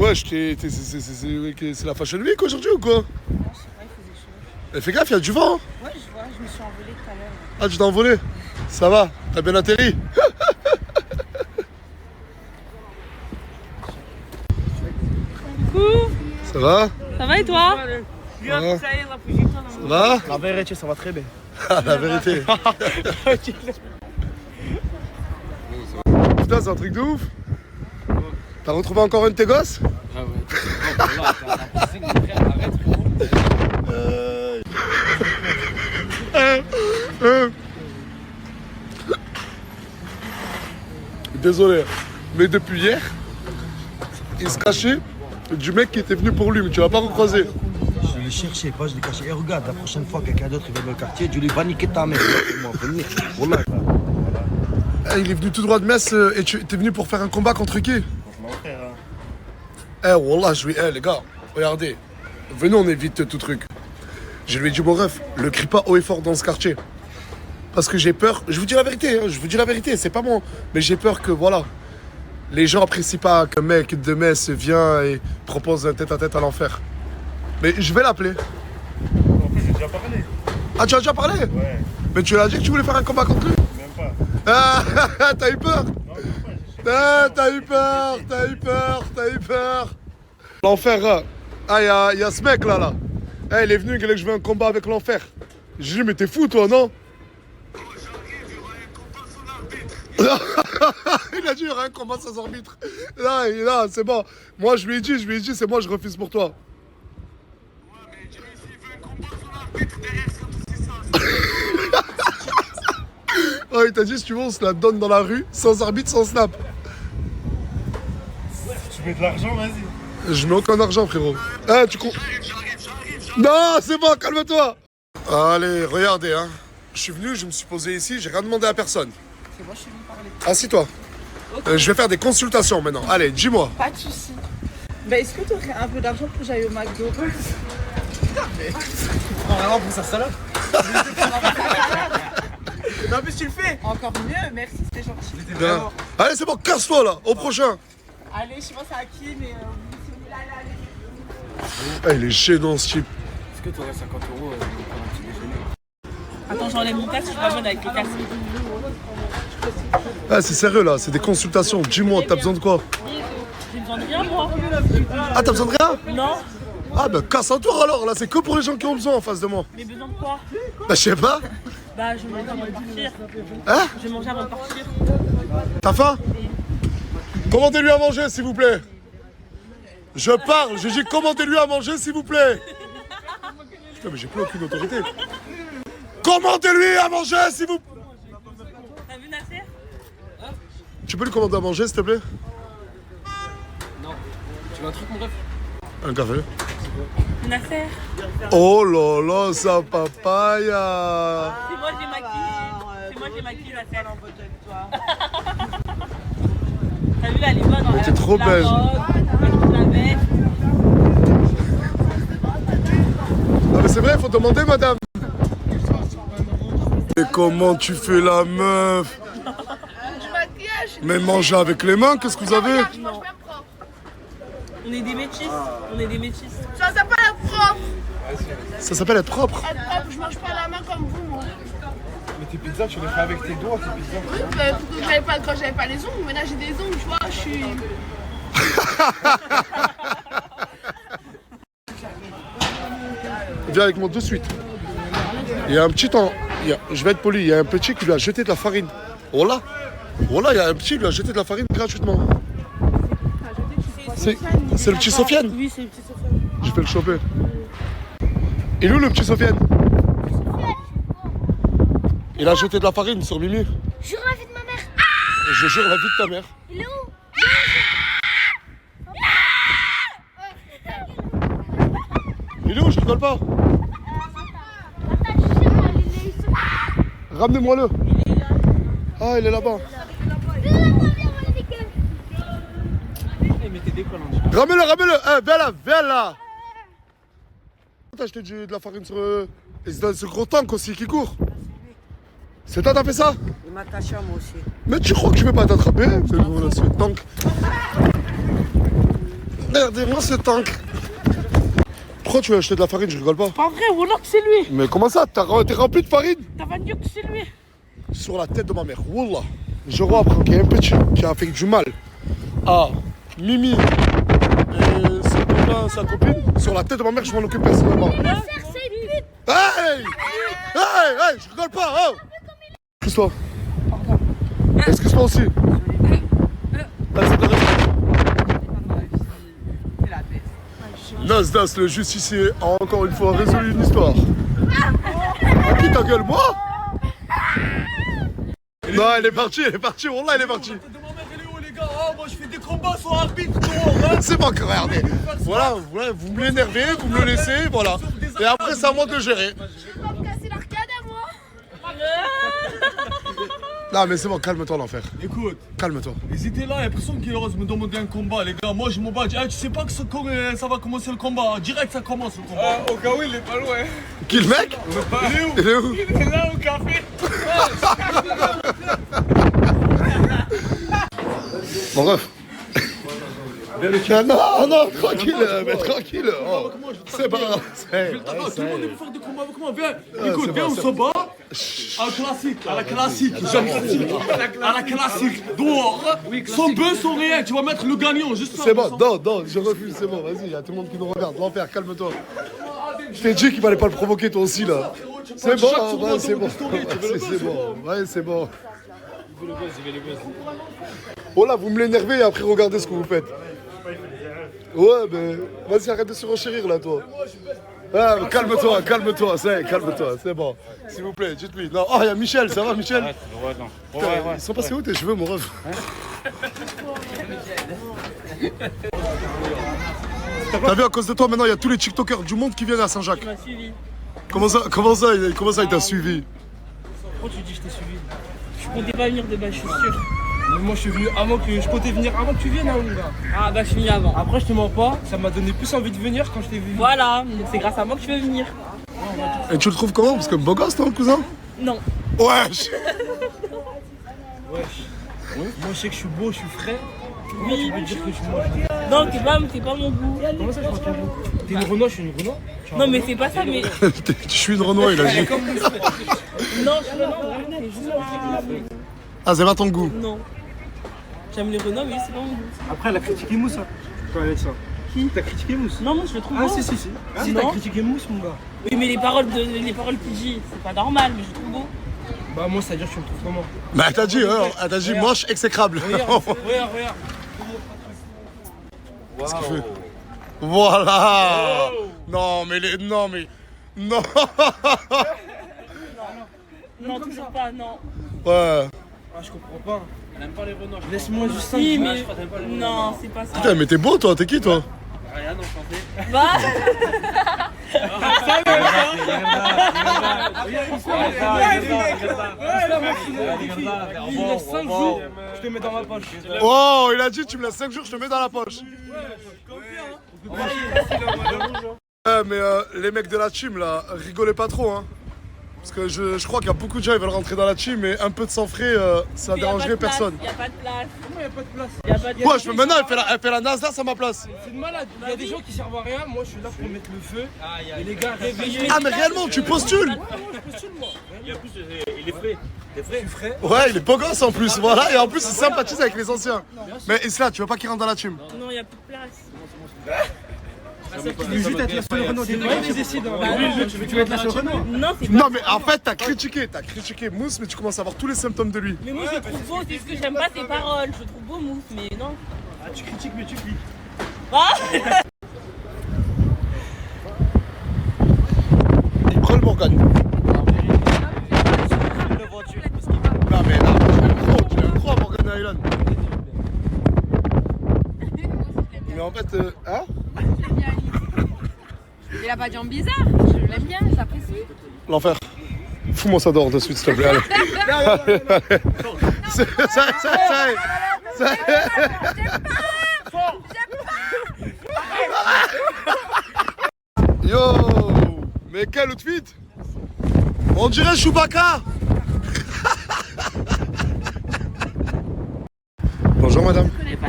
Ouais, c'est la Fashion Week aujourd'hui ou quoi? Non, je sais pas, il faisait chaud. Fais gaffe, il y a du vent. Ouais, je vois, je me suis envolée tout à l'heure. Ah, tu t'es envolé? Ça va? T'as bien atterri? Coucou, Ça va? ça va et toi? Ça va? Ça va? La vérité, ça va très bien. Ah, la vérité. Putain, c'est un truc de ouf. T'as retrouvé encore un de tes gosses? Ah ouais. Arrête, Désolé, mais depuis hier, il se cachait du mec qui était venu pour lui, mais tu l'as pas recroisé. Je l'ai cherché, pas je l'ai caché. Et regarde, la prochaine fois quelqu'un d'autre vient dans le quartier, je lui va niquer ta mère. Voilà. Eh, il est venu tout droit de Metz et tu t'es venu pour faire un combat contre qui? mon frère. Eh, wallah, les gars, regardez, venez, on évite tout truc. Je lui ai dit, mon ref, le crie pas haut et fort dans ce quartier. Parce que j'ai peur, je vous dis la vérité, hein, je vous dis la vérité, c'est pas moi. Mais j'ai peur que, voilà, les gens apprécient pas qu'un mec de Metz vient et propose un tête-à-tête à l'enfer. Mais je vais l'appeler. En plus, j'ai déjà parlé. Ah, tu as déjà parlé? Ouais, Mais tu l'as dit que tu voulais faire un combat contre lui? même pas. Ah, t'as eu peur? Non, même pas. Ah, t'as eu peur. L'enfer, ah, y a ce mec là. Eh, il est venu, il voulait que je veux un combat avec l'enfer. J'ai dit, mais t'es fou toi, non? Il a dit, il y aura un combat sans arbitre. Là, c'est bon. Moi, je lui ai dit, c'est moi, je refuse pour toi. Oh, il t'a dit, si tu veux, on se la donne dans la rue, sans arbitre, sans snap. Tu mets de l'argent, vas-y. Je mets aucun argent, frérot. Ah, tu comptes. Non, c'est bon, calme-toi. Allez, regardez, hein. Je suis venu, je me suis posé ici, j'ai rien demandé à personne. C'est moi, je suis venue parler. Assis-toi. Je vais faire des consultations maintenant. Allez, dis-moi. Pas de soucis. Bah, est-ce que tu aurais un peu d'argent pour que j'aille au McDo? Vraiment pour sa salade. Non, mais tu le fais. Encore mieux, merci, c'était gentil. Bien. Allez, c'est bon, casse-toi là, au prochain. Allez, je pense à qui, mais allez. Ah, il est gênant ce type. Est-ce que tu aurais 50 € pour un petit déjeuner? Attends, j'enlève mon casque, je suis pas bonne avec le casque. Ah, c'est sérieux là, c'est des consultations. Dis-moi, t'as besoin de quoi? J'ai besoin de rien, moi. Ah, t'as besoin de rien? Non, Ah, bah casse-toi alors, là, c'est que pour les gens qui ont besoin en face de moi. mais besoin de quoi? Bah, je sais pas. Bah, je vais manger avant de partir. Hein? Je vais manger avant de partir. T'as faim? Commandez-lui à manger, s'il vous plaît. Je parle, je dis commandez-lui à manger, s'il vous plaît. Putain, mais j'ai plus aucune autorité. Commandez-lui à manger, s'il vous plaît. T'as vu Nasser? Tu peux lui commander à manger, s'il te plaît? Non. Tu veux un truc, mon ref? Un café. Nasser? Oh là là, sa papaya. C'est moi, j'ai maquillé. C'est moi, j'ai maquillé Nasser. T'as vu, là, elle est bonne. Mais t'es trop belle. La veste. Ah mais c'est vrai, faut demander madame. Et comment tu fais la meuf? Mais mangez avec les mains, qu'est-ce que vous avez? On est des métis. On est des métis. Ça s'appelle être propre. Ça s'appelle être propre. Être propre, je mange pas la main comme vous, moi. Mais tes pizzas, tu les fais avec tes doigts, tes pizzas. Oui, bah, quand j'avais pas les ongles, mais là j'ai des ongles, tu vois, je suis... Viens avec moi de suite. Il y a un petit temps, je vais être poli, il y a un petit qui lui a jeté de la farine. Voilà. Voilà, il y a un petit qui lui a jeté de la farine gratuitement. C'est le petit Sofiane? Oui, c'est le petit Sofiane. Je vais le choper. Il est où le petit Sofiane? Il a jeté de la farine sur Mimi. Jure la vie de ma mère. Je jure la vie de ta mère. Il est où? Il est où? Je rigole pas. Ramenez-moi-le. Ah, il est là-bas. Eh, mais t'es décollant. Ramène-le. Viens là. T'as acheté de la farine sur... Et c'est ce gros tank aussi qui court. C'est toi, t'as fait ça? Il m'a attaché à moi aussi. Mais tu crois que tu veux pas t'attraper? C'est ce tank. Regardez-moi ce tank. Pourquoi tu veux acheter de la farine? Je rigole pas. Pas vrai, Wallah que c'est lui. Mais comment ça? T'es rempli de farine? T'as pas dit que c'est lui. Sur la tête de ma mère. Wallah. Je reapprends qu'il y a un petit qui a fait du mal à Mimi et son copain, sa copine. Sur la tête de ma mère, je m'en occupe personnellement. Hey! Hey! Je rigole pas! Oh! Excuse-toi. Excuse-moi aussi. Allez, c'est de la Nasdas, le justicier, a encore une fois résolu une histoire. À qui ta gueule, moi? Non, elle est partie, Wallah, elle est partie. Moi je fais des combats sur arbitre. C'est pas que regardez. Voilà, vous me l'énervez, vous me le laissez, voilà. Et après, c'est à moi de le gérer. Je vais pas me casser l'arcade à moi. Non, mais c'est bon, calme-toi, l'enfer. Écoute, Calme-toi. ils étaient là, il y a personne qui ose me demander un combat, les gars. Moi je m'en bats. Tu sais pas que ça va commencer le combat. Direct, ça commence le combat. Au cas où il est pas loin. Qui le mec? Il est où? Il est là au café. Mon ref. Non, tranquille, mais tranquille. Oh, c'est pas grave. Tout le monde veut faire des combats avec moi. Viens, écoute, viens, on se bat. À la classique. À la classique. Dehors. Sans bœuf, sans rien. Tu vas mettre le gagnant, juste ça. C'est bon, non, je refuse, c'est bon, vas-y, il y a tout le monde qui nous regarde. L'enfer, calme-toi. Je t'ai dit qu'il fallait pas le provoquer toi aussi là. C'est bon, ouais, c'est bon. C'est bon, ouais, c'est bon. Oh là, vous me l'énervez et après regardez ce que vous faites. Ouais, mais vas-y, arrête de surenchérir là, toi. Ah, calme-toi, c'est bon. S'il vous plaît, dites-lui. Non, oh, il y a Michel, ça va, Michel? Putain, ils sont passés où tes cheveux, mon ref? T'as vu, à cause de toi, maintenant, il y a tous les TikTokers du monde qui viennent à Saint-Jacques. Tu m'as suivi. Comment ça, il t'a suivi? Pourquoi tu dis que je t'ai suivi? Je comptais pas venir de base, je suis sûr. Mais moi je suis venu avant que. Je comptais venir avant que tu viennes, hein, mon gars. Ah bah je suis venu avant. Après, je te mens pas, ça m'a donné plus envie de venir quand je t'ai vu. Voilà, donc c'est grâce à moi que je veux venir. Et tu le trouves comment? Parce que beau gosse, ton cousin? Non. Wesh! Moi je sais que je suis beau, je suis frais. Comment tu peux dire que je suis moche? Non, t'es pas mon goût. Comment ça je pense ton goût? T'es une Renault, je suis une Renault. Non mais c'est pas ça, mais... Je suis une Renoir, il a dit. Non, je suis Renault, c'est juste pas... Ah, c'est pas ton goût? Non. J'aime les Renault, mais c'est pas mon goût. Après, elle a critiqué Mousse, hein. Toi, avec ça. Qui? T'as critiqué Mousse? Non, moi je le trouve Ah, beau. si. Si, Non. t'as critiqué Mousse, mon gars. Oui, mais les paroles PJ, c'est pas normal, mais je le trouve beau. Bah, moi, ça veut dire que tu me trouves comment? Mais elle t'a dit moche, exécrable. Regarde. Qu'est-ce qu'il fait? Voilà! Non, mais Non! Non, toujours pas, non. Ouais. Ah, je comprends pas. Elle aime pas les Renault. Laisse-moi juste ça. Si, mais... Non, c'est pas ça. Putain, mais t'es beau, toi, t'es qui, toi? Rien, enchanté. Va. Il me laisse 5 jours, je te mets dans ma poche. Oh, il a dit, tu me laisses 5 jours, je te mets dans la poche. Ouais, mais les mecs de la team, là, rigolez pas trop, hein. Parce que je crois qu'il y a beaucoup de gens qui veulent rentrer dans la team, mais un peu de sang frais, ça dérangerait personne. Il y a pas de place. Comment y'a pas de place? Il y a pas de Moi, je peux maintenant, elle fait la Nasdaq à ma place. C'est une malade. Il y a des gens qui servent à rien. Moi, je suis là pour mettre le feu. Et les gars, réveillez. Ah, mais réellement, tu postules? Je postule, moi. Il est frais. Je suis frais. Ouais, il est beau gosse en plus, voilà, et en plus, il sympathise avec les anciens. Mais Isla, tu veux pas qu'il rentre dans la team? Non, il y a plus de place. Tu veux juste être la seule Renault. C'est toi qui décides. Tu veux être la seule Renault. Non, c'est pas Non, mais en fait, t'as critiqué Mousse, mais tu commences à avoir tous les symptômes de lui. Mais moi je le trouve beau, c'est ce que j'aime pas ses paroles. Je le trouve beau Mousse, mais non. Ah, tu critiques, mais tu cliques. Ah. Il prend le Morgane. Non, mais là, tu l'aimes trop, Morgan Island. Mais en fait, hein? Il a pas de jambes bizarres, je l'aime bien, j'apprécie. L'enfer. Fous-moi ça dehors de suite, s'il te plaît. Allez. Ça. Yo, mais quel outfit! On dirait Chewbacca! Bonjour madame. Je connais pas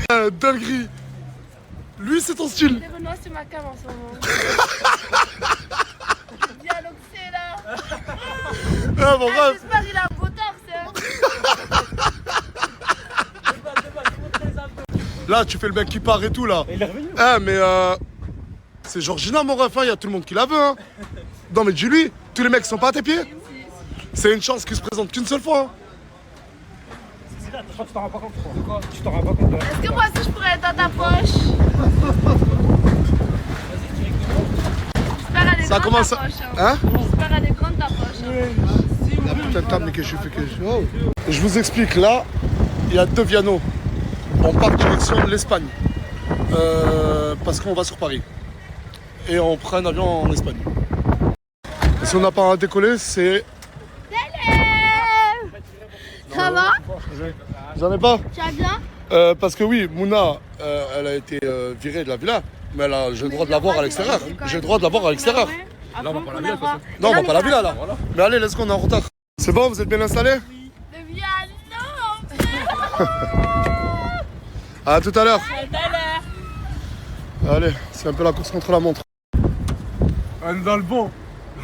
ça. dinguerie. Lui, c'est ton style. Les Renois, c'est ma cam en ce moment. Dialogue, c'est là. Ah, bon, bref. J'espère qu'il a un beau torse. Là, tu fais le mec qui part et tout, là. Il est revenu. Ah, mais c'est Georgina, mon ref, il y a tout le monde qui la veut, hein. Non, mais dis-lui, tous les mecs sont pas à tes pieds. C'est une chance qui se présente qu'une seule fois, hein. Je crois que tu t'en rends pas compte. Quoi. Tu t'en rends pas compte. Est-ce que moi aussi je pourrais être dans ta poche? J'espère elle est Ça grande commence ta à... poche. Hein? J'espère elle est grande ta poche. La putain de table, mais que je fais que je... Oh. Je vous explique, là, il y a 2 Viano. On part direction l'Espagne. Parce qu'on va sur Paris. Et on prend un avion en Espagne. Et si on n'a pas à décoller, c'est... Ça va? J'en ai pas. Tu vas bien? Parce que oui, Mouna, elle a été virée de la villa. Mais j'ai le droit de la voir à l'extérieur. J'ai le droit de la voir à l'extérieur. Là, on va pas la villa, de toute façon. Non, on va pas à la villa, là. Mais allez, laisse qu'on est en retard. C'est bon, vous êtes bien installés? Le Viano. À tout à l'heure. Allez, c'est un peu la course contre la montre. On est dans le bon.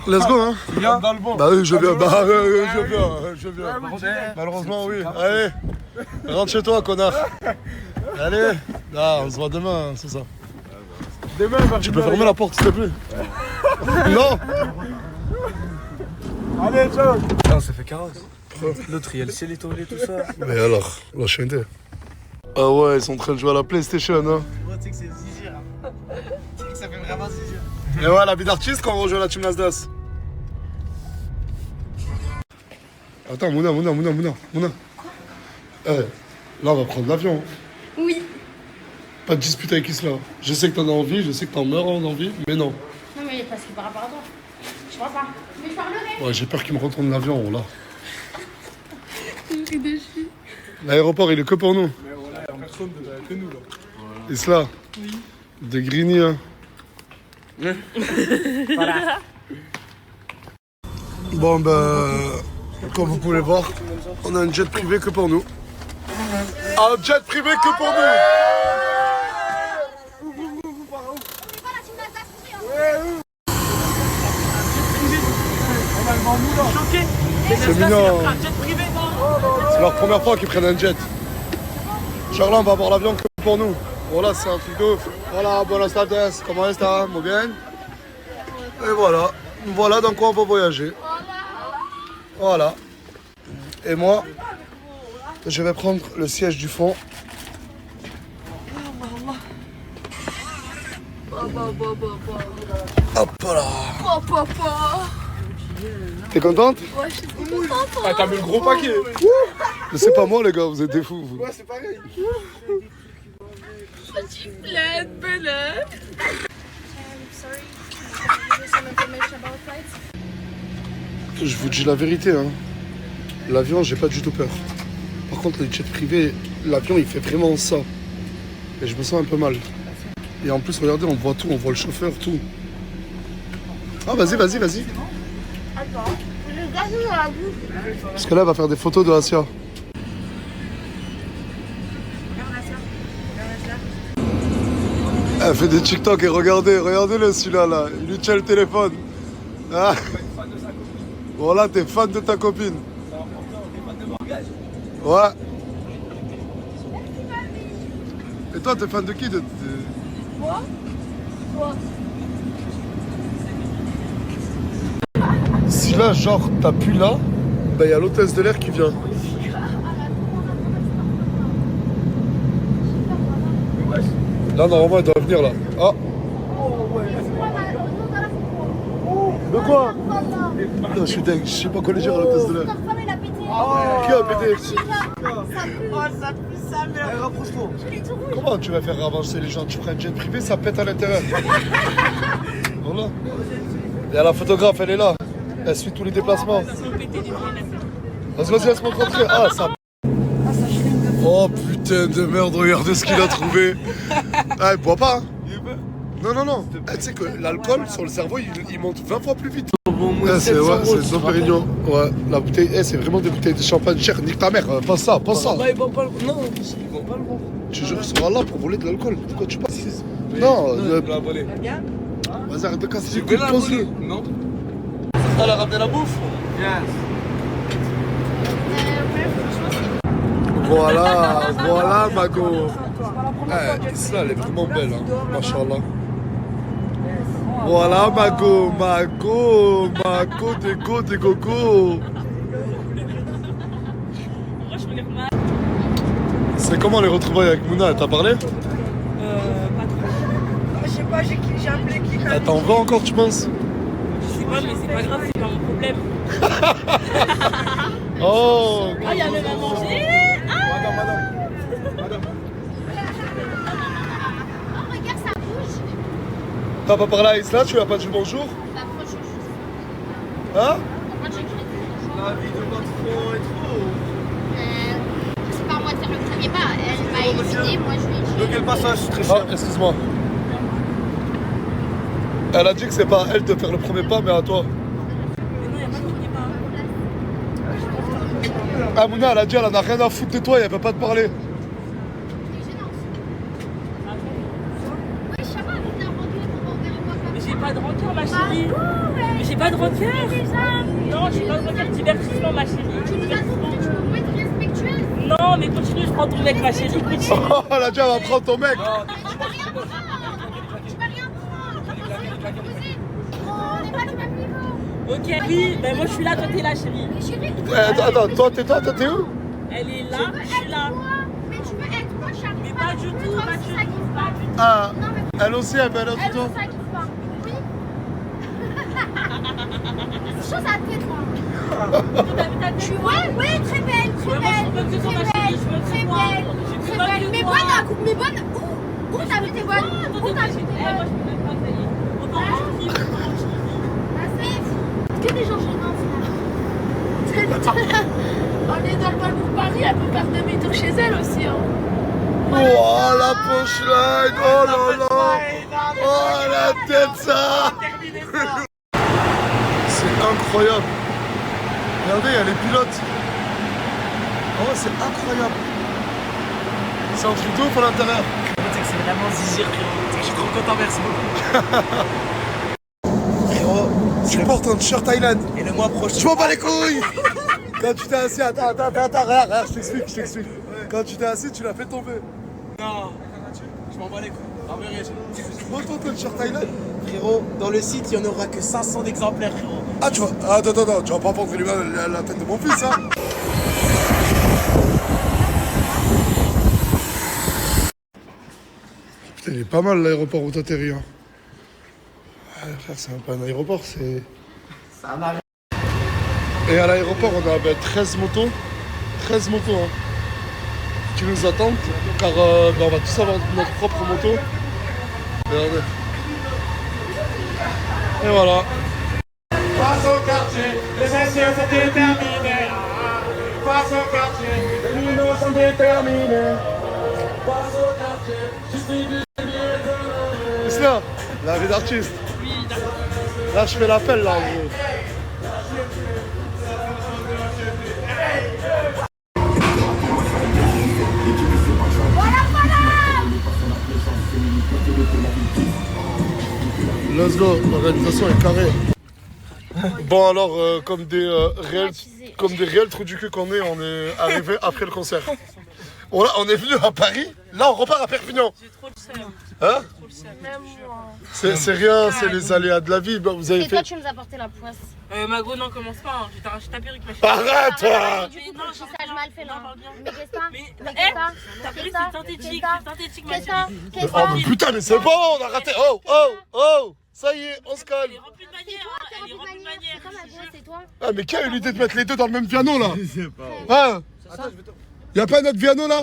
Let's go, hein. Tu viens dans le bon. Bah oui, je viens, je viens. Malheureusement, oui. Allez, rentre chez toi, connard. Allez, on se voit demain, c'est ça. Demain, Tu peux fermer la porte, s'il te plaît? Non. Allez, ciao. Non, ça fait carrosse. L'autre, il y a le ciel étoilé, tout ça. Mais alors, la chaîne. Ah ouais, ils sont en train de jouer à la PlayStation, hein. Tu sais que c'est zizi, là. Tu sais que ça fait vraiment zizi. Et ouais, la vie d'artiste quand on rejoint la Team Nasdas. Attends, Mouna. Là, on va prendre l'avion. Oui. Pas de dispute avec Isla. Je sais que t'en as envie, je sais que t'en meurs en envie, mais non. Non, mais parce que par rapport à toi, je crois pas. Mais je parlerai. Ouais, j'ai peur qu'il me retourne l'avion, là. Je suis déçue. L'aéroport, il est que pour nous. Mais voilà, il y a personne que nous, là. Isla. Oui. De Grigny, hein. Bon, ben, comme vous pouvez voir, on a un jet privé que pour nous. Un jet privé que pour nous. C'est mignon. C'est leur première fois qu'ils prennent un jet. Charles, on va avoir l'avion que pour nous. Voilà, c'est un truc de ouf. Voilà, buenas tardes, comment está? Muy bien. Et voilà. Voilà dans quoi on va voyager. Voilà. Et moi, je vais prendre le siège du fond. Hop là. T'es contente? Ouais, je suis trop contente. Ah, t'as mis le gros paquet. Mais c'est pas moi les gars, vous êtes des fous. Vous. Ouais, c'est pareil. Tu plaides, belette. Je vous dis la vérité, hein. L'avion, j'ai pas du tout peur. Par contre, le jet privé, l'avion, il fait vraiment ça. Et je me sens un peu mal. Et en plus, regardez, on voit tout, on voit le chauffeur, tout. Ah, vas-y. Attends, je garde dans la bouche. Parce que là, elle va faire des photos de Asia. Elle fait des TikTok et regardez-le celui-là, là. Il lui tient le téléphone. Ah. Voilà, t'es fan de ta copine. Ouais. Et toi, t'es fan de qui Moi? Si là, genre, t'appuies là, ben il y a l'hôtesse de l'air qui vient. Là, normalement, elle doit venir là. Ah. De quoi? Non, je suis dingue, je sais pas quoi lui dire à l'hôtesse de l'air. Qui a pété? Rapproche-toi. Comment tu vas faire avancer les gens? Tu prends un jet privé, ça pète à l'intérieur. Voilà. Et la photographe, elle est là. Elle suit tous les déplacements. Vas-y, laisse-moi rentrer. Ah, ça. Oh putain de merde, regardez ce qu'il a trouvé. Ah, il boit pas. Hein. Non. Tu sais que l'alcool sur le cerveau, il monte 20 fois plus vite. C'est Dom Pérignon. Ouais, la bouteille, c'est vraiment des bouteilles de champagne chères. Nique ta mère, pas ça. Bah, ils vont pas le... Non, ils vont pas le vendre. Tu jures sur Allah pour voler de l'alcool. De quoi tu parles? Non, La volée. vas-y, arrête de casser les Tu couilles, veux la pose-le. volée? Non. Elle a ramené la bouffe? Voilà, voilà, Mago. Eh, Isla, elle est vraiment belle, hein. Machallah. Voilà, Mago, des gogo. C'est comment les retrouvailles avec Mouna? Elle t'a parlé? Pas trop. Je sais pas, j'ai appelé qui quand Elle t'en veut encore, tu penses? Je sais pas, mais c'est pas grave, c'est pas mon problème. Oh, Ah, il y a même à manger. Oh, regarde, ça bouge. t'as pas parlé à Isla? Tu lui as pas dit bonjour? Bah, franchement, Hein? pourquoi j'ai écrit La vie de patron et tout. c'est pas à moi de faire le premier pas. Elle m'a écouté, moi je lui ai dit. De quel passage? Très Ah, cher. excuse-moi. Elle a dit que c'est pas à elle de faire le premier pas, mais à toi. Mais non, il y a pas de premier pas. Ah, Mouna, elle a dit elle en a rien à foutre de toi, elle peut pas te parler. Oui, ça va, on a rendu pour ouvrir le bois. Mais j'ai pas de rancœur, ma chérie. Mais j'ai pas de rancœur. Non, j'ai pas de rancœur. Divertissement, ma chérie. Tu nous as compris, tu peux moins être respectueuse. Non, mais continue, je prends ton mec, ma chérie. Continue. Oh, elle a dit elle va prendre ton mec. Tu vas rien prendre. Tu vas rien prendre. On n'est pas du même niveau. Ok, oui, ben moi je suis là, toi t'es là, chérie. Mais chérie, Attends, toi t'es où? Elle est là, tu peux je suis être là. moi. Mais tu peux être moi, j'arrive Mais pas. pas du tout, Toi pas aussi, du ça tout, kiffe pas du tout. Ah, Non, mais elle aussi, elle veut elle tout aussi, ça kiffe pas. Oui. Chose à tête, moi. Tu vois? Oui, très belle, très Ouais, moi, je veux belle. que toi, ma Très chérie, belle, je veux que très toi. belle, J'ai plus très bonne belle. que Mais toi. bonne, où t'as vu tes bonnes? Où t'as vu tes bonnes? Que des gens gênants, on est dans le Balbourg Paris, elle peut faire demi-tour chez elle aussi. Hein. Oh, la punchline. Oh là là. Oh, la tête, ça. C'est incroyable. Regardez, il y a les pilotes. Oh, c'est incroyable. C'est un truc de ouf à l'intérieur. C'est vraiment zizir, frérot. Je suis trop content, merci beaucoup. Frérot, Tu portes un t-shirt Thaïlande. et le mois prochain. Je m'en bats les couilles. Quand tu t'es assis, attends, regarde, je t'explique. Quand tu t'es assis, tu l'as fait tomber. Non. Je m'en bats les couilles. En vérité. Retourne ton t-shirt Thaïlande. Frérot, dans le site, il n'y en aura que 500 d'exemplaires, frérot. Ah, tu vas. Attends, tu vas pas vendre la tête de mon fils, hein. Putain, il est pas mal l'aéroport où t'atterris, hein. Ah, frère, c'est pas un aéroport, c'est. C'est un arrêt. Et à l'aéroport, on a 13 motos. 13 motos, hein. Qui nous attendent, car on va tous avoir notre propre moto. Regardez. Et voilà. Face au quartier, les messieurs sont déterminés. Face au quartier, les minots sont déterminés. Face au quartier, je suis du C'est là, la vie d'artiste. Là, je fais l'appel, là, en gros. Let's go, l'organisation est carrée. Bon alors, comme des réels trous du cul qu'on est, on est arrivé après le concert. On est venu à Paris, là on repart à Perpignan. J'ai trop le seum. Hein? Même moi. C'est rien, c'est les aléas de la vie. Bah, vous avez Et toi, fait. tu nous as porté la poisse. Mago, non, commence pas, hein. Je vais t'arracher ta perruque, ma chérie. Arrête! Du Mais coup, non, le tissage mal fait là. non, parle bien. Mais qu'est-ce que Mais, Mais hé, qu'est-ce ta que perruque, ça c'est synthétique, Qu'est-ce c'est synthétique, ma Qu'est-ce chérie. que Qu'est-ce Oh mais putain, mais c'est bon, on a raté. Oh! Ça y est, on se calme. Elle est remplie de C'est manière, toi hein. qui as Elle est rempli remplie de de manière. manière. C'est toi, ma gosse, c'est toi. Ah, mais qui a eu l'idée de mettre les deux dans le même piano là? Hein? Y'a pas un autre piano là?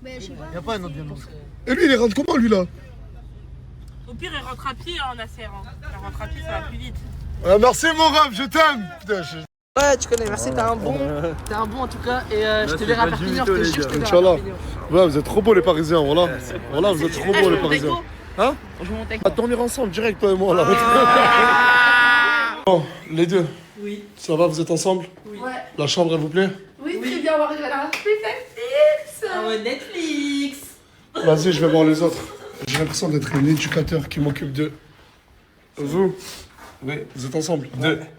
Mais je sais pas. Y'a pas un autre bien. Et lui, il rentre comment lui là? Au pire, elle rentre à pied, hein, Nasser. Hein. Elle rentre à pied, ça va plus vite. Merci mon rêve, je t'aime. Putain, Ouais, tu connais, merci, t'es un bon en tout cas. Et je te verrai à Perpignan, je te jure, je te verrai à Inch'Allah. Perpignan. Ouais, vous êtes trop beaux les Parisiens, voilà. Voilà, vous êtes trop beaux les Parisiens. Hein? On joue mon tech. À dormir ensemble, direct, toi et moi là. Bon, les deux. Oui. Ça va, vous êtes ensemble? Oui. La chambre, elle vous plaît? Oui, très bien, on va regarder la Netflix. Ah ouais, Netflix. Vas-y, je vais voir les autres. J'ai l'impression d'être un éducateur qui m'occupe de... Vous? Oui. Vous êtes ensemble?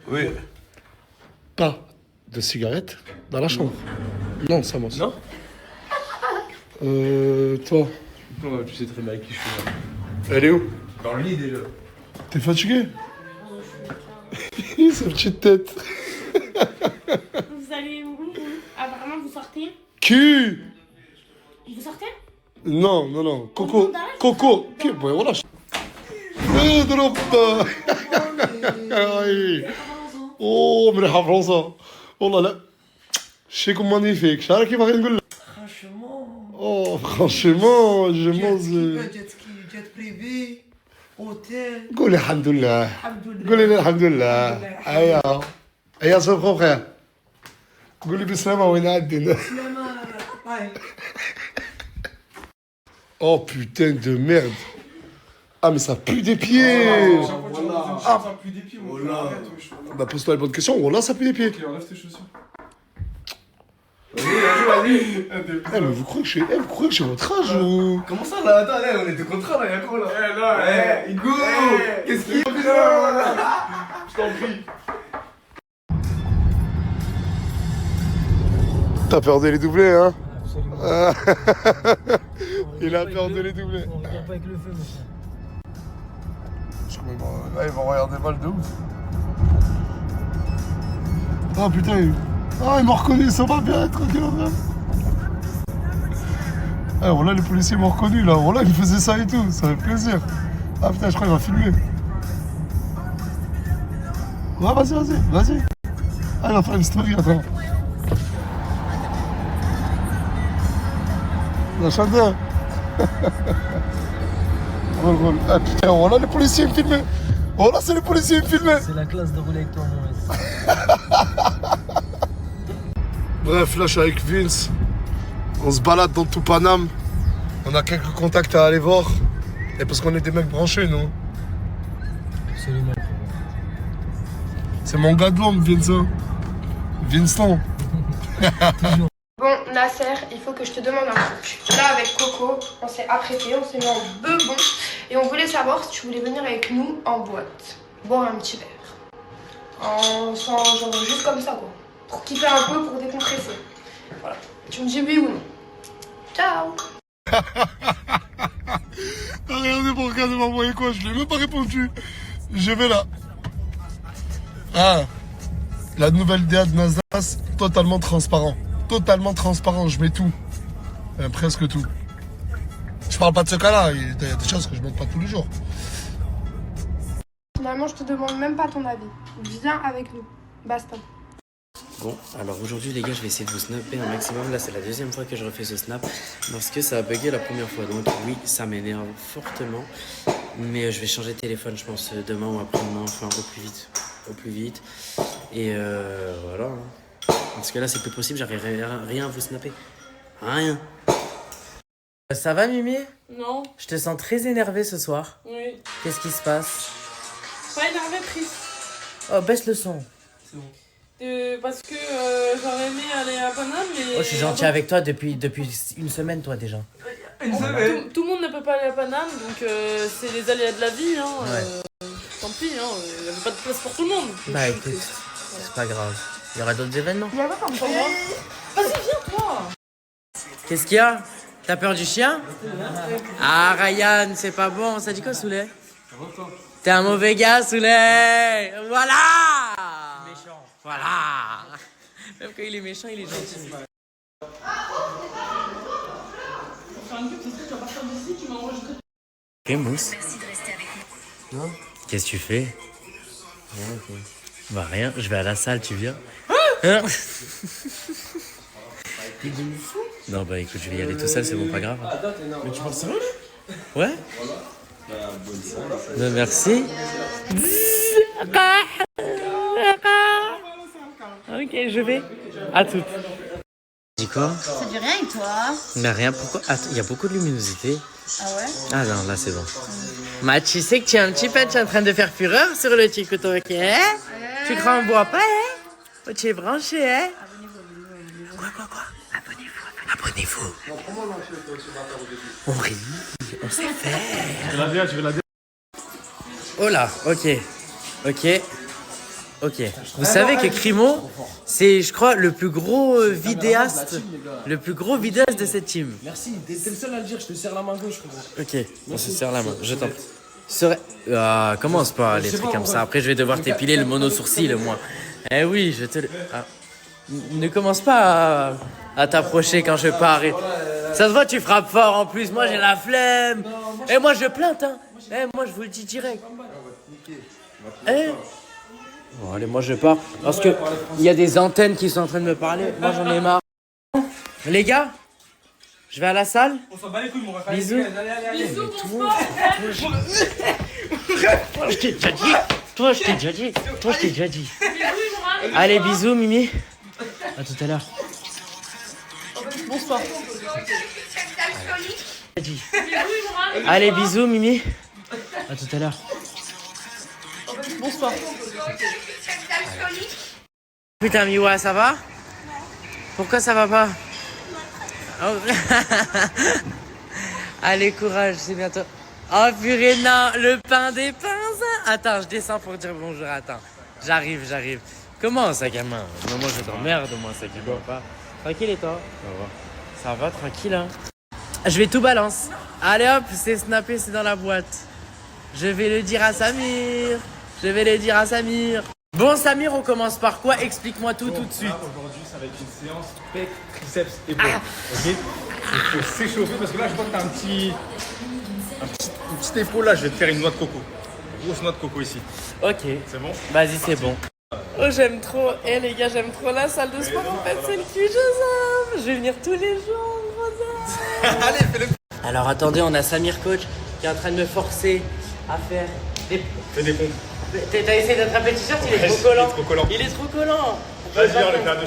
Oui. Pas de cigarettes dans la chambre. Non, ça moi. Non. Toi, Non, tu sais très bien avec qui je suis là. elle est où? Dans le lit déjà. T'es fatigué? Sa petite tête. Vous allez où? Apparemment, vous sortez. Qui? Vous sortez? Non, non, non. Coco. Coco. Qui? Ouais, voilà. اضرب. اوه مرحبا فرنسا. والله لا. شيكم مانيفيك. شعرك كيف غادي نقول لك؟ اوه فرانشيمون جو موز. جيت سكي جيت بريفي اوتيل قولي الحمد لله. قولي لي الحمد لله. ايوا. ايوا صبحو خير. قولي بالسلامة وين عدينا. Oh putain de merde. Ah mais ça pue des pieds. Ça pue des pieds, mon frère. Bah pose-toi les bonnes questions. Voilà, ça pue des pieds. Ok, enlève tes chaussures. Eh mais vous croyez que j'ai votre âge ou... Comment ça là? Attends, on était contrat là, y'a quoi là? Eh là, Hugo! Qu'est-ce qu'il y a? Je t'en prie. T'as peur de les doubler, hein? Absolument. Il a peur de les doubler. On regarde pas avec le feu, mon frère. Là, ils vont regarder mal de ouf. Ah putain, ils m'ont reconnu, ça va bien, tranquille. Ah, voilà, les policiers m'ont reconnu là. Voilà, ils me faisaient ça et tout, ça fait plaisir. Ah putain, je crois qu'il va filmer. Ouais, vas-y. Ah, il va faire une story, attends. La chandelle. Roule. Ah putain, voilà les policiers me filmaient. Voilà, c'est les policiers me filmaient. C'est la classe de rouler avec toi, mon reste. Bref, là je suis avec Vince. On se balade dans tout Paname. On a quelques contacts à aller voir. Et parce qu'on est des mecs branchés, nous. Absolument. C'est mon gars de l'ombre, Vincent. Vincent. Bon, Nasser, il faut que je te demande un truc. Là, avec Coco, on s'est apprêté, on s'est mis en bebon et on voulait savoir si tu voulais venir avec nous en boîte, boire un petit verre. Genre juste comme ça, quoi. Pour kiffer un peu, pour décompresser. Voilà. Tu me dis oui ou non. Ciao. Regardez mon gars de m'envoyer quoi, je lui ai même pas répondu. Je vais là. Ah, la nouvelle DA de Nasdaq, totalement transparent. Totalement transparent, je mets tout. Presque tout. Je parle pas de ce cas-là, il y a des choses que je montre pas tous les jours. Finalement, je te demande même pas ton avis. Viens avec nous. Basta. Bon, alors aujourd'hui les gars, je vais essayer de vous snapper un maximum. Là, c'est la deuxième fois que je refais ce snap parce que ça a bugué la première fois. Donc oui, ça m'énerve fortement. Mais je vais changer de téléphone, je pense, demain ou après-demain, enfin au plus vite. Et voilà. Parce que là, c'est plus possible, j'arriverai rien à vous snapper. Rien. Ça va, Mimi? Non. Je te sens très énervé ce soir. Oui. Qu'est-ce qui se passe? Pas énervé, triste. Oh, baisse le son. Parce que j'aurais aimé aller à Paname, mais... Oh, je suis gentil avec toi depuis une semaine, toi, déjà. Une semaine. Tout le monde ne peut pas aller à Paname, donc c'est les aléas de la vie, hein. Ouais. Tant pis, hein, il n'y avait pas de place pour tout le monde. Bah écoute, c'est pas grave. Il y aura d'autres événements. Il y a pas comme pour moi. Vas-y, viens, toi. Qu'est-ce qu'il y a? T'as peur du chien? Ah, Ryan, c'est pas bon. Ça dit quoi, Souley? T'es un mauvais gars, Souley. Voilà. Méchant. Voilà. Même quand il est méchant, il est gentil. Ok, Mousse. Merci de rester avec nous. Non. Qu'est-ce que tu fais? Ouais, okay. Bah rien, je vais à la salle, tu viens? Hein? Non bah écoute, je vais y aller tout seul, c'est bon, pas grave. Mais tu parles sérieux? Ouais? Bah, merci. Ok, je vais. À toutes. Dis quoi? Ça dit rien et toi? Mais rien, pourquoi? Attends, il y a beaucoup de luminosité. Ah ouais? Ah non, là c'est bon. Ma, tu sais que tu es un petit peu en train de faire fureur sur le TikTok, hein? Tu crois qu'on voit pas, hein? Oh, tu es branché, hein? Abonnez-vous. Quoi? Abonnez-vous. Abonnez-vous. On rit, on sait faire. Je vais la dire. Oh là, ok. Vous savez que Crimo, c'est, je crois, le plus gros vidéaste de cette team. Merci, t'es le seul à le dire, je te serre la main gauche, frérot. Ok, on se serre la main, je t'en prie. Ah, commence pas les trucs comme ça. Après, je vais devoir t'épiler le mono-sourcil, moi. Eh oui, je te le... Ah. Ne commence pas à t'approcher quand je pars. Ça se voit, tu frappes fort en plus. Moi, j'ai la flemme. Et moi, je plainte, hein. Moi, je vous le dis direct. Bon, allez, moi, je pars. Parce que il y a des antennes qui sont en train de me parler. Moi, j'en ai marre. Les gars, je vais à la salle. On s'en bat les couilles, mon ref. Bisous. Allez. Bisous, mon sport. Toi, je t'ai déjà dit. Allez, bisous, Mimi. À tout à l'heure. Bonsoir. Allez, bisous, Mimi. À tout à l'heure. Bonsoir. Putain, Miwa, ça va? Pourquoi ça va pas? Oh. Allez, courage, c'est bientôt. Oh purée, non, le pain des pinces. Attends, je descends pour dire bonjour, attends. J'arrive. Comment, sac à main? Non, moi, je t'emmerde, moi, sac à main. Pas. Tranquille, et toi? Ça va, tranquille, hein. Je vais tout balance. Allez hop, c'est snappé, c'est dans la boîte. Je vais le dire à Samir. Bon, Samir, on commence par quoi? Explique-moi tout de suite. Aujourd'hui, ça va être une séance pec, triceps, épaules. Ok. Il faut s'échauffer parce que là, je crois que t'as une petite épaule là. Je vais te faire une noix de coco. Une grosse noix de coco ici. Ok. C'est bon? Vas-y, c'est bon. Oh, j'aime trop. Les gars, j'aime trop la salle de sport. En fait, c'est le cul, Joseph. Je vais venir tous les jours, Joseph. Allez, fais-le. Alors, attendez, on a Samir, coach, qui est en train de me forcer à faire des... Fais des pompes. T'as essayé d'attraper le t-shirt, il est trop collant. Il est trop collant. Il est trop collant. Vas-y, on le fait à deux.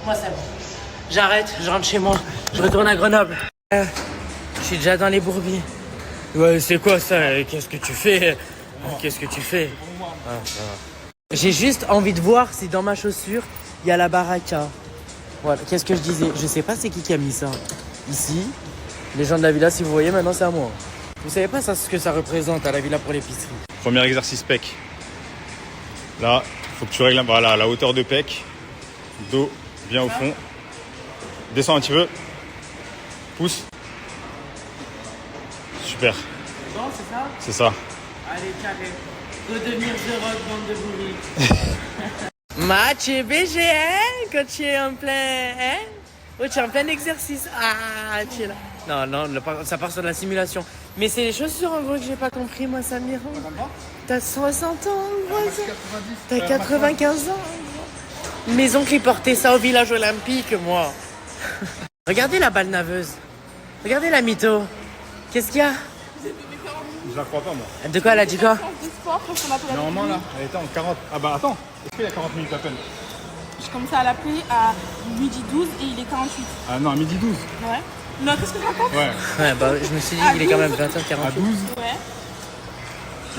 Moi, c'est bon. J'arrête, je rentre chez moi. Je retourne à Grenoble. Je suis déjà dans les bourbiers. Ouais, c'est quoi ça? Qu'est-ce que tu fais? J'ai juste envie de voir si dans ma chaussure, il y a la baraka. Voilà, qu'est-ce que je disais? Je sais pas c'est qui a mis ça. Ici, les gens de la villa, si vous voyez, maintenant c'est à moi. Vous savez pas ça, ce que ça représente à la villa pour l'épicerie? Premier exercice pec. Là, il faut que tu règles voilà, la hauteur de pec. Dos bien au fond. Descends un petit peu. Pousse. Super. Bon, c'est ça? C'est ça. Allez, carré. Redevenir The Rock, bande de bourris. Match et BG, hein? Quand tu es en plein, hein? Oh, tu es en plein exercice. Ah, tu es là. Non, ça part sur de la simulation. Mais c'est les chaussures, en gros, que j'ai pas compris, moi, Samir. T'as 60 ans, en gros. T'as 95 ans, en gros. Mes oncles, ils portaient ça au village olympique, moi. Regardez la balle naveuse. Regardez la mytho. Qu'est-ce qu'il y a? Je la crois pas, moi. De quoi, elle a dit quoi? Normalement, là, elle était en 40. Ah bah attends, est-ce qu'il y a 40 minutes à peine? Je commençais à l'appeler à midi 12 et il est 48. Ah non, à midi 12. Ouais. Non, qu'est-ce que je raconte? Ouais. Bah, je me suis dit qu'il est quand même 20h48. À 12. Ouais.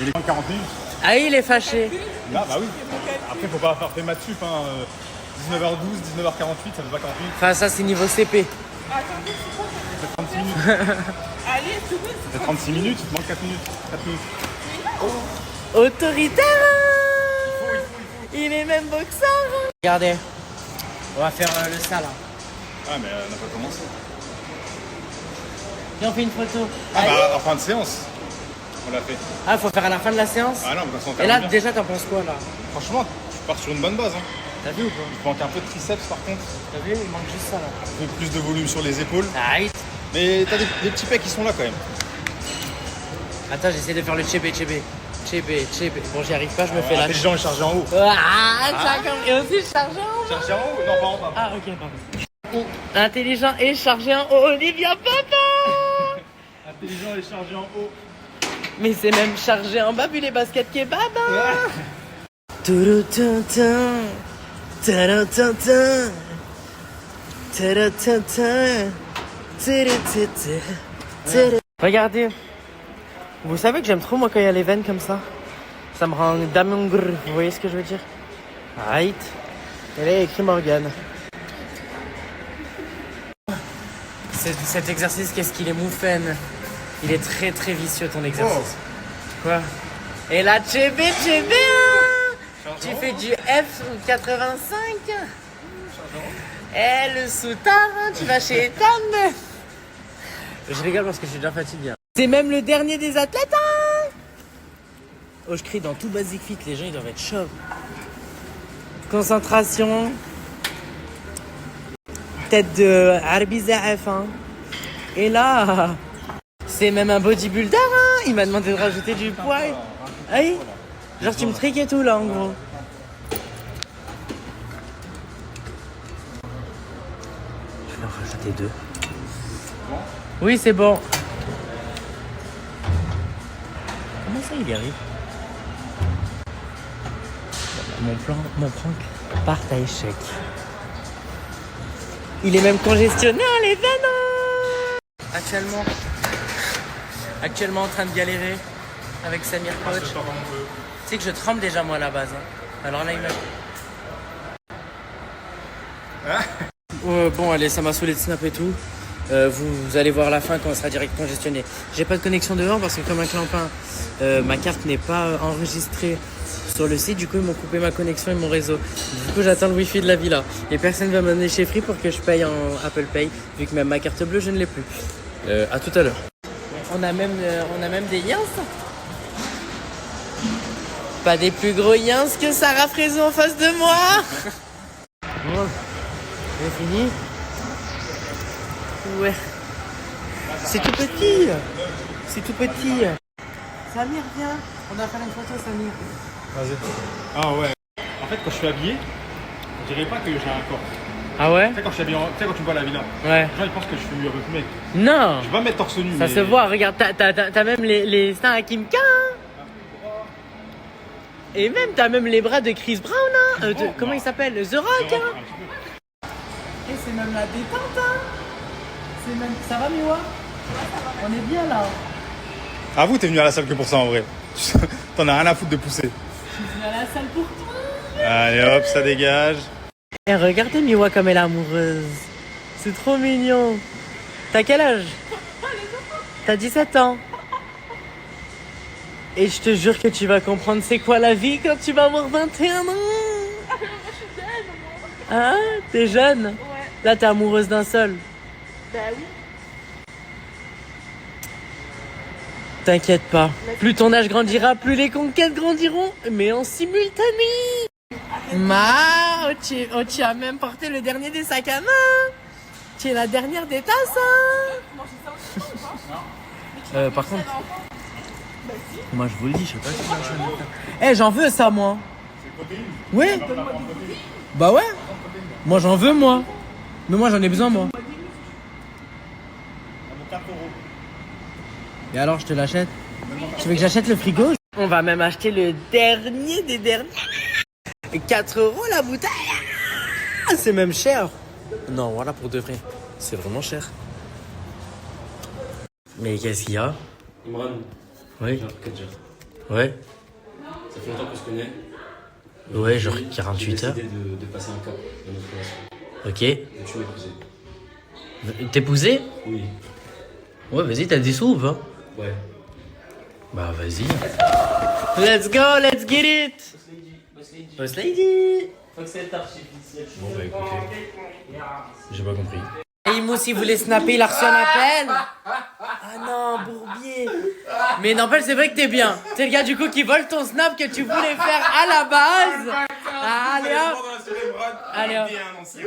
Il est en 40 minutes. Ah, il est fâché. Là, bah oui. Après, faut pas faire tes maths sup, hein. 19h12, 19h48, ça fait pas 40 minutes. Enfin, ça, c'est niveau CP. Attendez, c'est quoi ça? Ça fait 36 minutes. Allez, c'est bon. Ça fait 36 minutes, il te manque 4 minutes. 4 minutes. Autoritaire. Il est même boxeur. Regardez. On va faire le ça, là. Ah, mais on n'a pas commencé. Et on fait une photo. Ah bah, en fin de séance, on l'a fait. Ah, faut faire à la fin de la séance. Ah non, mais on Et là, bien. déjà, t'en penses quoi, là? Franchement, tu pars sur une bonne base. Hein. T'as vu ou pas? Il te manque un peu de triceps, par contre. T'as vu? Il manque juste ça, là. Un peu plus de volume sur les épaules. Aïe. Mais t'as des petits pecs qui sont là, quand même. Attends, j'essaie de faire le chébé. Bon, j'y arrive pas, je me fais la... Les gens est chargé en haut. Et aussi chargé en haut. Chargé en haut? Non, pas en bas. Ah, ok, pardon. Intelligent et chargé en haut, Olivia Papa. Intelligent et chargé en haut. Mais c'est même chargé en bas, vu les baskets kebab. Regardez, Vous savez que j'aime trop moi quand il y a les veines comme ça. Ça me rend damongr, vous voyez ce que je veux dire? Right. Et là il y a écrit Morgane. Cet exercice, qu'est-ce qu'il est mouffaine. Il est très très vicieux ton exercice. Quoi? Et là, tchébé, hein. Tu fais du F85. Et le soutard, hein, tu vas chez Ethan. Je rigole parce que je suis déjà fatigué. C'est même le dernier des athlètes, hein. Oh, je crie dans tout Basic Fit, les gens ils doivent être chauds. Concentration. Tête de Arbiza F1. Et là, c'est même un bodybuilder, hein. Il m'a demandé de rajouter du poids. Ah oui. Genre tu me triques et tout là en gros. Je vais en rajouter 2. Oui c'est bon. Comment ça il y arrive? Mon prank part à échec. Il est même congestionné hein, les veines hein. Actuellement en train de galérer avec Samir Coach. Tu sais que je tremble déjà moi à la base hein. Alors là il m'a... bon allez ça m'a saoulé de snap et tout. Vous allez voir la fin quand on sera direct congestionné. J'ai pas de connexion dehors parce que comme un clampin, ma carte n'est pas enregistrée sur le site. Du coup ils m'ont coupé ma connexion et mon réseau. Du coup j'attends le wifi de la villa. Et personne va m'amener chez Free pour que je paye en Apple Pay. Vu que même ma carte bleue je ne l'ai plus. À tout à l'heure. On a même des yens. Pas des plus gros yens que Sarah Frézou en face de moi. Bon, c'est fini. Ouais. C'est tout petit. C'est tout petit. Samir, viens. On va faire une photo, Samir. Vas-y. Ah ouais. En fait, quand je suis habillé, je dirais pas que j'ai un corps. Ah ouais? Tu sais, quand je suis habillé, tu sais, quand tu me vois à la villa, ouais. Les gens ils pensent que je suis un peu plus mec. Non. Je vais pas me mettre torse nu. Ça se voit, regarde, t'as même les seins à Kim K. Et même, t'as même les bras de Chris Brown. Hein. Comment il s'appelle? The Rock. Hein. Et c'est même la détente. Hein. Même... Ça va, Miwa? On est bien là. Ah, vous, t'es venu à la salle que pour ça en vrai. T'en as rien à foutre de pousser. Je suis venu à la salle pour toi. Allez hop, ça dégage. Et regardez Miwa comme elle est amoureuse. C'est trop mignon. T'as quel âge? T'as 17 ans. Et je te jure que tu vas comprendre c'est quoi la vie quand tu vas avoir 21 ans. Moi, je suis jeune, moi. Hein? T'es jeune? Ouais. Là, t'es amoureuse d'un seul. Bah oui. T'inquiète pas. Plus ton âge grandira, plus les conquêtes grandiront, mais en simultané. Tu as même porté le dernier des sacs à main. Tu es la dernière des tasses. Hein. Par contre, moi je vous le dis, je sais pas si c'est j'en veux ça, moi. Oui. Bah ouais. Moi j'en veux, moi. Mais moi j'en ai besoin, moi. Et alors, je te l'achète? Tu veux que j'achète le frigo? On va même acheter le dernier des derniers. 4 € la bouteille. C'est même cher. Non, voilà, pour de vrai. C'est vraiment cher. Mais qu'est-ce qu'il y a? Imran. Oui. J'ai un truc à te dire. Ouais. Ça fait longtemps qu'on se connaît. Ouais, genre 48 heures. J'ai décidé de passer un cap dans notre relation. Ok. Et tu m'as épousé. T'épouser? Oui. Ouais, vas-y, t'as des sous ou pas? Ouais. Bah, vas-y. Let's go, let's get it! Boss lady! Faut que c'est artificiel. Bon, bah écoutez. J'ai pas compris. Et Imo, si vous voulez snapper, il a reçu un appel. Ah non, Bourbier. Mais n'empêche, c'est vrai que t'es bien. C'est le gars du coup qui vole ton snap que tu voulais faire à la base. Ah, allez hop. Allez hop.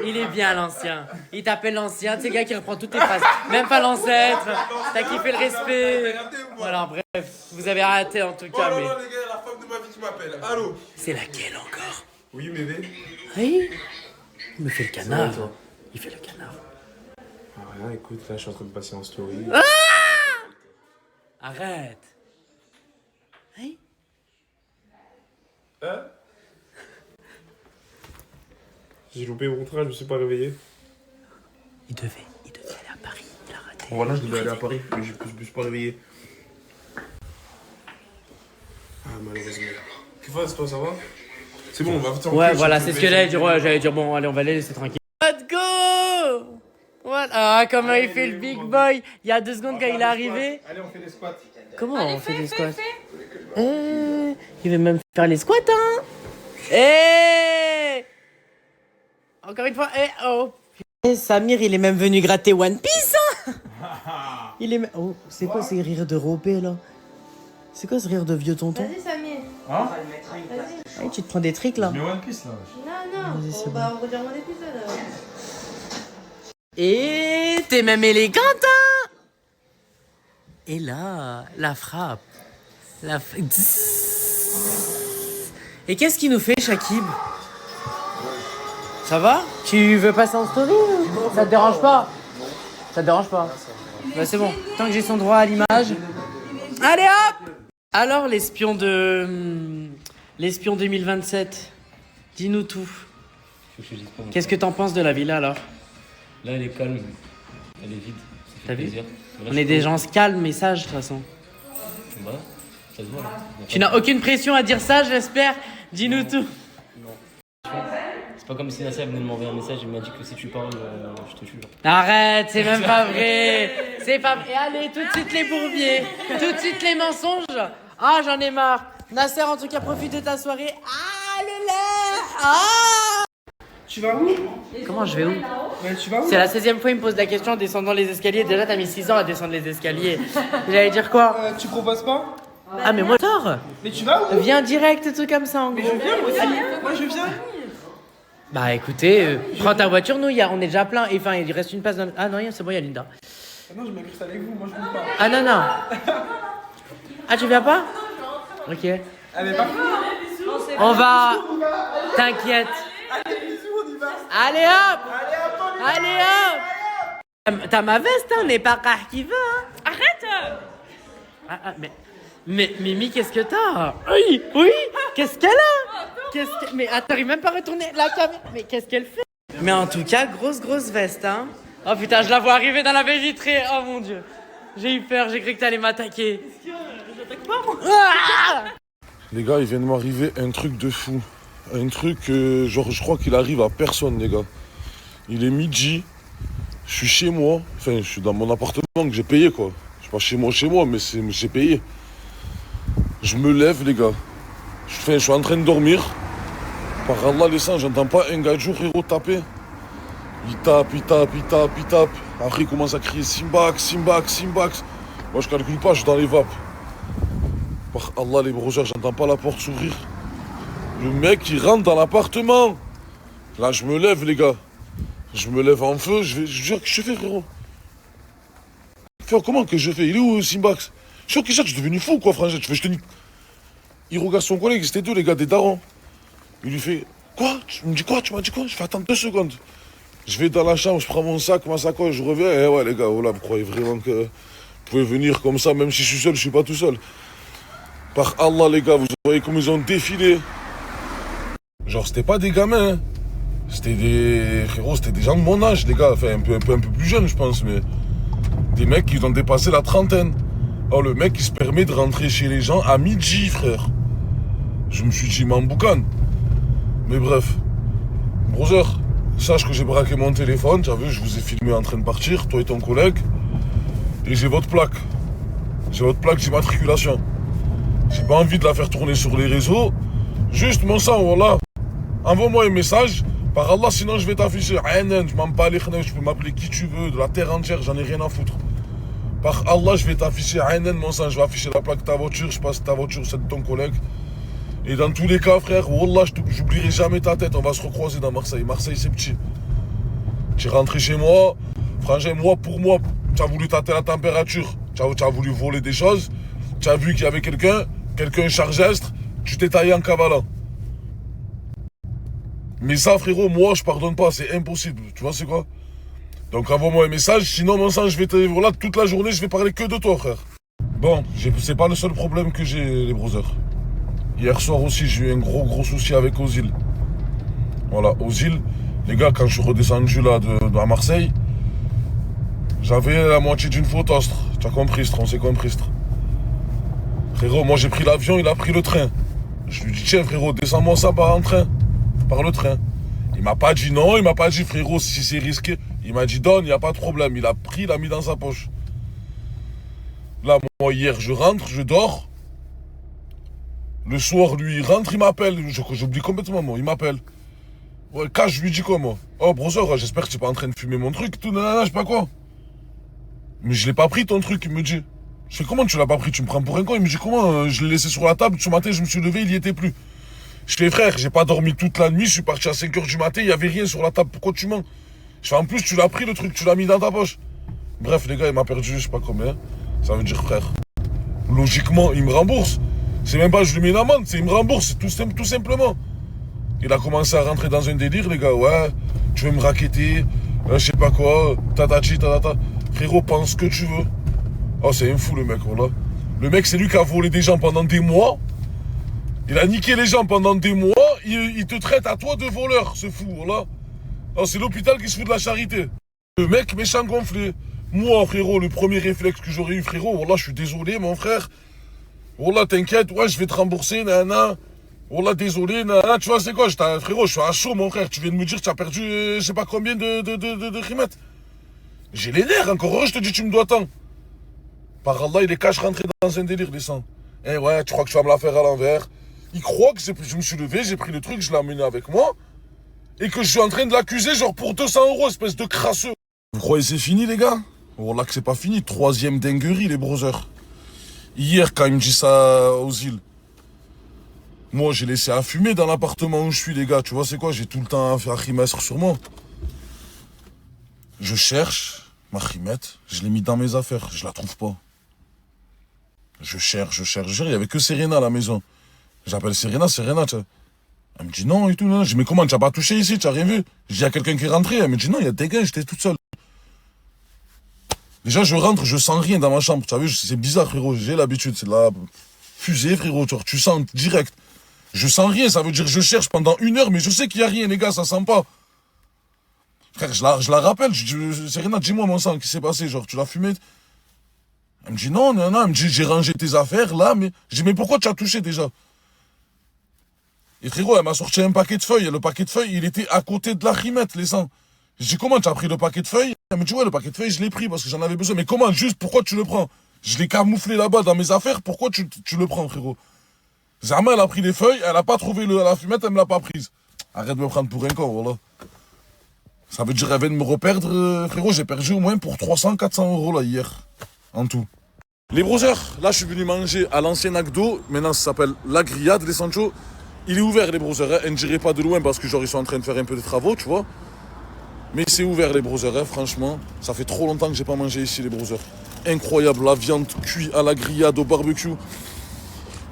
Il est bien l'ancien. Il t'appelle l'ancien. C'est le gars qui reprend toutes tes phrases. Même pas l'ancêtre. T'as kiffé le respect. Voilà, bref. Vous avez raté en tout cas. Mais... les gars, la femme de ma vie qui m'appelle. Allô? C'est laquelle encore? Oui, bébé. Oui. Il me fait le canard. Il fait le canard. Rien, écoute, là, je suis en train de passer en story. Ah! Arrête. Hein? Hein? J'ai loupé mon train, je me suis pas réveillé. Il devait aller à Paris, il a raté. Voilà, je devais aller à Paris, mais je me suis pas réveillé. malheureusement. Qu'est-ce que toi, ça va? C'est bon, on va faire. Ouais, voilà, c'est ce que j'allais dire. Ouais, j'allais dire, bon, allez, on va les laisser tranquille. Let's go! Voilà. Ah, comment il fait le big boy. Il y a 2 secondes quand il est arrivé. Allez, on fait des squats. Comment on fait des squats? Il veut même faire les squats, hein? Encore une fois, oh. Samir, il est même venu gratter One Piece, hein? Il est... Oh, c'est quoi ces rires de ropé, là? C'est quoi ce rire de vieux tonton? Vas-y, Samir. Hein? Vas-y. Ouais, tu te prends des tricks, là. Mais One Piece, là. Non, Vas-y, c'est on va redire mon épisode. Et t'es même élégante, hein? Et là, la frappe. Et qu'est-ce qu'il nous fait, Shakib? Ça va? Tu veux passer en story ou... Ça te dérange pas? Ça te dérange pas? Bah c'est bon, tant que j'ai son droit à l'image. Allez hop! Alors l'espion 2027, dis-nous tout. Qu'est-ce que t'en penses de la villa alors? Là, elle est calme. Elle est vide. Ça fait T'as vu? plaisir. On est des gens calmes et sages de toute façon. Bah, ça se voit là. Tu n'as aucune pression à dire ça, j'espère. Dis-nous tout. C'est pas comme si Nasser venait de m'envoyer un message et m'a dit que si tu parles, je te tue. Arrête, c'est même pas vrai. C'est pas vrai. Allez, tout de suite les bourbiers. Tout de suite les mensonges. Ah, j'en ai marre. Nasser, en tout cas, profite de ta soirée. Ah, le lait. Ah. Tu vas où? Comment je vais où? Ouais, tu vas où? C'est la 16e fois il me pose la question en descendant les escaliers. Déjà, t'as mis 6 ans à descendre les escaliers. J'allais dire quoi? Tu proposes pas? Ah, mais moi, tort. Mais tu vas où? Viens direct, tout comme ça, en gros. Mais je viens, moi aussi. Moi, je viens. Bah écoutez, prends ta voiture, nous, on est déjà plein. Et enfin, il reste une place dans... Ah non, c'est bon, il y a Linda. Non, je m'écris avec vous, moi je bouge pas. Ah non, non. Ah, tu viens pas? Ok. Allez, parfait. On va... T'inquiète. Allez, bisous, on y va. Allez hop. Allez hop. T'as ma veste, hein, on n'est pas rare qui veut, hein. Arrête! Mais Mimi, qu'est-ce que t'as? Oui, qu'est-ce qu'elle a? Mais attends, t'arrives même pas à retourner la caméra. Mais qu'est-ce qu'elle fait? Mais en tout cas, grosse veste, hein. Oh putain, je la vois arriver dans la baie vitrée. Oh mon dieu. J'ai eu peur, j'ai cru que t'allais m'attaquer. J'attaque pas, moi. Ah. Les gars, il vient de m'arriver un truc de fou. Un truc, genre, je crois qu'il arrive à personne, les gars. Il est midi. Je suis chez moi. Enfin, je suis dans mon appartement que j'ai payé, quoi. Je suis pas chez moi, mais j'ai payé. Je me lève, les gars. Je suis en train de dormir. Par Allah, les sangs, j'entends pas un gars de jour, frérot, taper. Il tape. Après, il commence à crier Simbax. Moi, je calcule pas, je suis dans les vapes. Par Allah, les brosers, j'entends pas la porte s'ouvrir. Le mec, il rentre dans l'appartement. Là, je me lève, les gars. Je me lève en feu. Je jure, qu'est-ce que je fais, frérot? Frère, comment que je fais? Il est où, Simbax? Je suis sûr qu'il cherche, je suis devenu fou, quoi, frangin. Je te dis. Il regarde son collègue, c'était 2, les gars, des darons. Il lui fait quoi? Tu me dis quoi? Tu m'as dit quoi? Je fais attendre 2 secondes. Je vais dans la chambre, je prends mon sac, ma sacoche, je reviens. Eh ouais, les gars, oh là, vous croyez vraiment que vous pouvez venir comme ça, même si je suis seul, je suis pas tout seul. Par Allah, les gars, vous voyez comme ils ont défilé. Genre, c'était pas des gamins, hein. C'était des. Frérot, c'était des gens de mon âge, les gars. Enfin, un peu plus jeunes, je pense, mais. Des mecs qui ont dépassé la trentaine. Oh, le mec, il se permet de rentrer chez les gens à midi, frère. Je me suis dit, m'en boucane. Mais bref. Brother, sache que j'ai braqué mon téléphone. Tu as vu, je vous ai filmé en train de partir, toi et ton collègue. Et j'ai votre plaque. J'ai votre plaque d'immatriculation. J'ai pas envie de la faire tourner sur les réseaux. Juste, mon sang, voilà. Envoie-moi un message. Par Allah, sinon je vais t'afficher. Je m'en bats les chenilles, je peux m'appeler qui tu veux, de la terre entière, j'en ai rien à foutre. Par Allah, je vais t'afficher. Mon sang, je vais afficher la plaque de ta voiture. Je passe ta voiture, c'est de ton collègue. Et dans tous les cas, frère, Wallah, j'oublierai jamais ta tête. On va se recroiser dans Marseille. Marseille, c'est petit. Tu es rentré chez moi. Frangin, moi, pour moi, tu as voulu tâter la température. Tu as voulu voler des choses. Tu as vu qu'il y avait quelqu'un chargestre. Tu t'es taillé en cavalant. Mais ça, frérot, moi, je pardonne pas. C'est impossible. Tu vois, c'est quoi? Donc, envoie-moi un message. Sinon, mon sang, je vais te... Voilà, toute la journée, je vais parler que de toi, frère. Bon, c'est pas le seul problème que j'ai, les brothers. Hier soir aussi, j'ai eu un gros souci avec Ozil. Voilà, Ozil, les gars, quand je suis redescendu là à Marseille, j'avais la moitié d'une faute ostre. Tu as compris, on s'est compris. Frérot, moi j'ai pris l'avion, il a pris le train. Je lui dis, tiens frérot, descends-moi ça par le train. Il m'a pas dit non, il m'a pas dit frérot, si c'est risqué. Il m'a dit donne, il n'y a pas de problème. Il a pris, il a mis dans sa poche. Là, moi hier, je rentre, je dors. Le soir, lui, il rentre, il m'appelle. J'oublie complètement, moi, il m'appelle. Ouais, cache, je lui dis quoi, moi? Oh, brother, j'espère que tu n'es pas en train de fumer mon truc, tout, nanana, je sais pas quoi. Mais je l'ai pas pris, ton truc, il me dit. Je fais, comment tu l'as pas pris? Tu me prends pour un con? Il me dit, comment? Je l'ai laissé sur la table, ce matin, je me suis levé, il y était plus. Je fais, frère, j'ai pas dormi toute la nuit, je suis parti à 5h du matin, il y avait rien sur la table, pourquoi tu mens? Je fais, en plus, tu l'as pris, le truc, tu l'as mis dans ta poche. Bref, les gars, il m'a perdu, je sais pas combien. Ça veut dire, frère, logiquement, il me rembourse. C'est même pas, je lui mets une amende, c'est il me rembourse, tout simplement. Il a commencé à rentrer dans un délire, les gars, ouais, tu veux me racketter, je sais pas quoi, tatati, tatata. Frérot, pense ce que tu veux. Oh, c'est un fou, le mec, voilà. Le mec, c'est lui qui a volé des gens pendant des mois. Il a niqué les gens pendant des mois, il te traite à toi de voleur, ce fou, voilà. Oh, c'est l'hôpital qui se fout de la charité. Le mec méchant gonflé. Moi, frérot, le premier réflexe que j'aurais eu, frérot, voilà, je suis désolé, mon frère. Voilà, t'inquiète, ouais, je vais te rembourser, nana. Voilà, désolé, nana. Tu vois, c'est quoi, frérot, je suis à chaud, mon frère. Tu viens de me dire que tu as perdu, je sais pas combien de rimettes. J'ai les nerfs, encore heureux, je te dis, tu me dois tant. Par Allah, il est cache rentré dans un délire, descend. Eh ouais, tu crois que tu vas me la faire à l'envers? Il croit que je me suis levé, j'ai pris le truc, je l'ai amené avec moi. Et que je suis en train de l'accuser, genre pour 200 €, espèce de crasseux. Vous croyez que c'est fini, les gars? Voilà que c'est pas fini. 3e dinguerie, les brothers. Hier, quand il me dit ça aux îles, moi, j'ai laissé à fumer dans l'appartement où je suis, les gars. Tu vois, c'est quoi? J'ai tout le temps à faire rimestre sur moi. Je cherche ma rimette, je l'ai mis dans mes affaires, je la trouve pas. Je cherche. Il y avait que Serena à la maison. J'appelle Serena, tu vois. Elle me dit non et tout. Non. Je dis mais comment, tu n'as pas touché ici, tu n'as rien vu? Je dis il y a quelqu'un qui est rentré. Elle me dit non, il y a des gars, j'étais toute seule. Déjà, je rentre, je sens rien dans ma chambre. Tu as vu, c'est bizarre, frérot. J'ai l'habitude, c'est de la fusée, frérot. Tu sens direct. Je sens rien, ça veut dire que je cherche pendant 1 heure, mais je sais qu'il n'y a rien, les gars, ça sent pas. Frère, je la rappelle. Je dis Serena, dis-moi mon sang, qu'est-ce qui s'est passé? Genre, tu l'as fumé? Elle me dit non. Elle me dit j'ai rangé tes affaires là, mais. Je dis mais pourquoi tu as touché déjà? Et frérot, elle m'a sorti un paquet de feuilles. Et le paquet de feuilles, il était à côté de la rimette, les sangs. Je dis comment tu as pris le paquet de feuilles? Elle me dit ouais, le paquet de feuilles, je l'ai pris parce que j'en avais besoin. Mais comment, juste, pourquoi tu le prends? Je l'ai camouflé là-bas dans mes affaires, pourquoi tu le prends, frérot? Zama, elle a pris les feuilles, elle a pas trouvé la fumette, elle me l'a pas prise. Arrête de me prendre pour un con, voilà. Ça veut dire qu'elle vient de me reperdre, frérot, j'ai perdu au moins pour 300-400 € là, hier. En tout. Les brothers, là, je suis venu manger à l'ancien Agdo. Maintenant, ça s'appelle La Grillade, les Sancho. Il est ouvert, les brothers, hein. Ne direz pas de loin parce que, genre, ils sont en train de faire un peu de travaux, tu vois. Mais c'est ouvert, les brothers, hein, franchement. Ça fait trop longtemps que j'ai pas mangé ici, les brothers. Incroyable, la viande cuite à la grillade, au barbecue.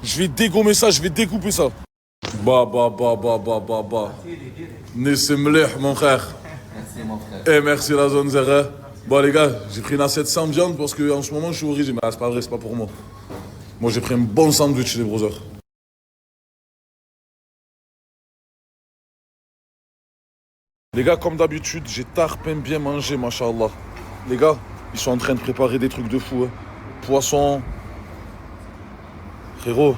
Je vais dégommer ça, je vais découper ça. Bah. Nessemleh, mon frère. Merci, mon frère. Et merci, la zone Zera. Bon, les gars, j'ai pris une assiette sans viande parce qu'en ce moment, je suis au régime. Ah, c'est pas vrai, c'est pas pour moi. Moi, j'ai pris un bon sandwich, les brothers. Les gars, comme d'habitude, j'ai tarpin bien mangé, machallah. Les gars, ils sont en train de préparer des trucs de fou. Hein. Poisson. Frérot,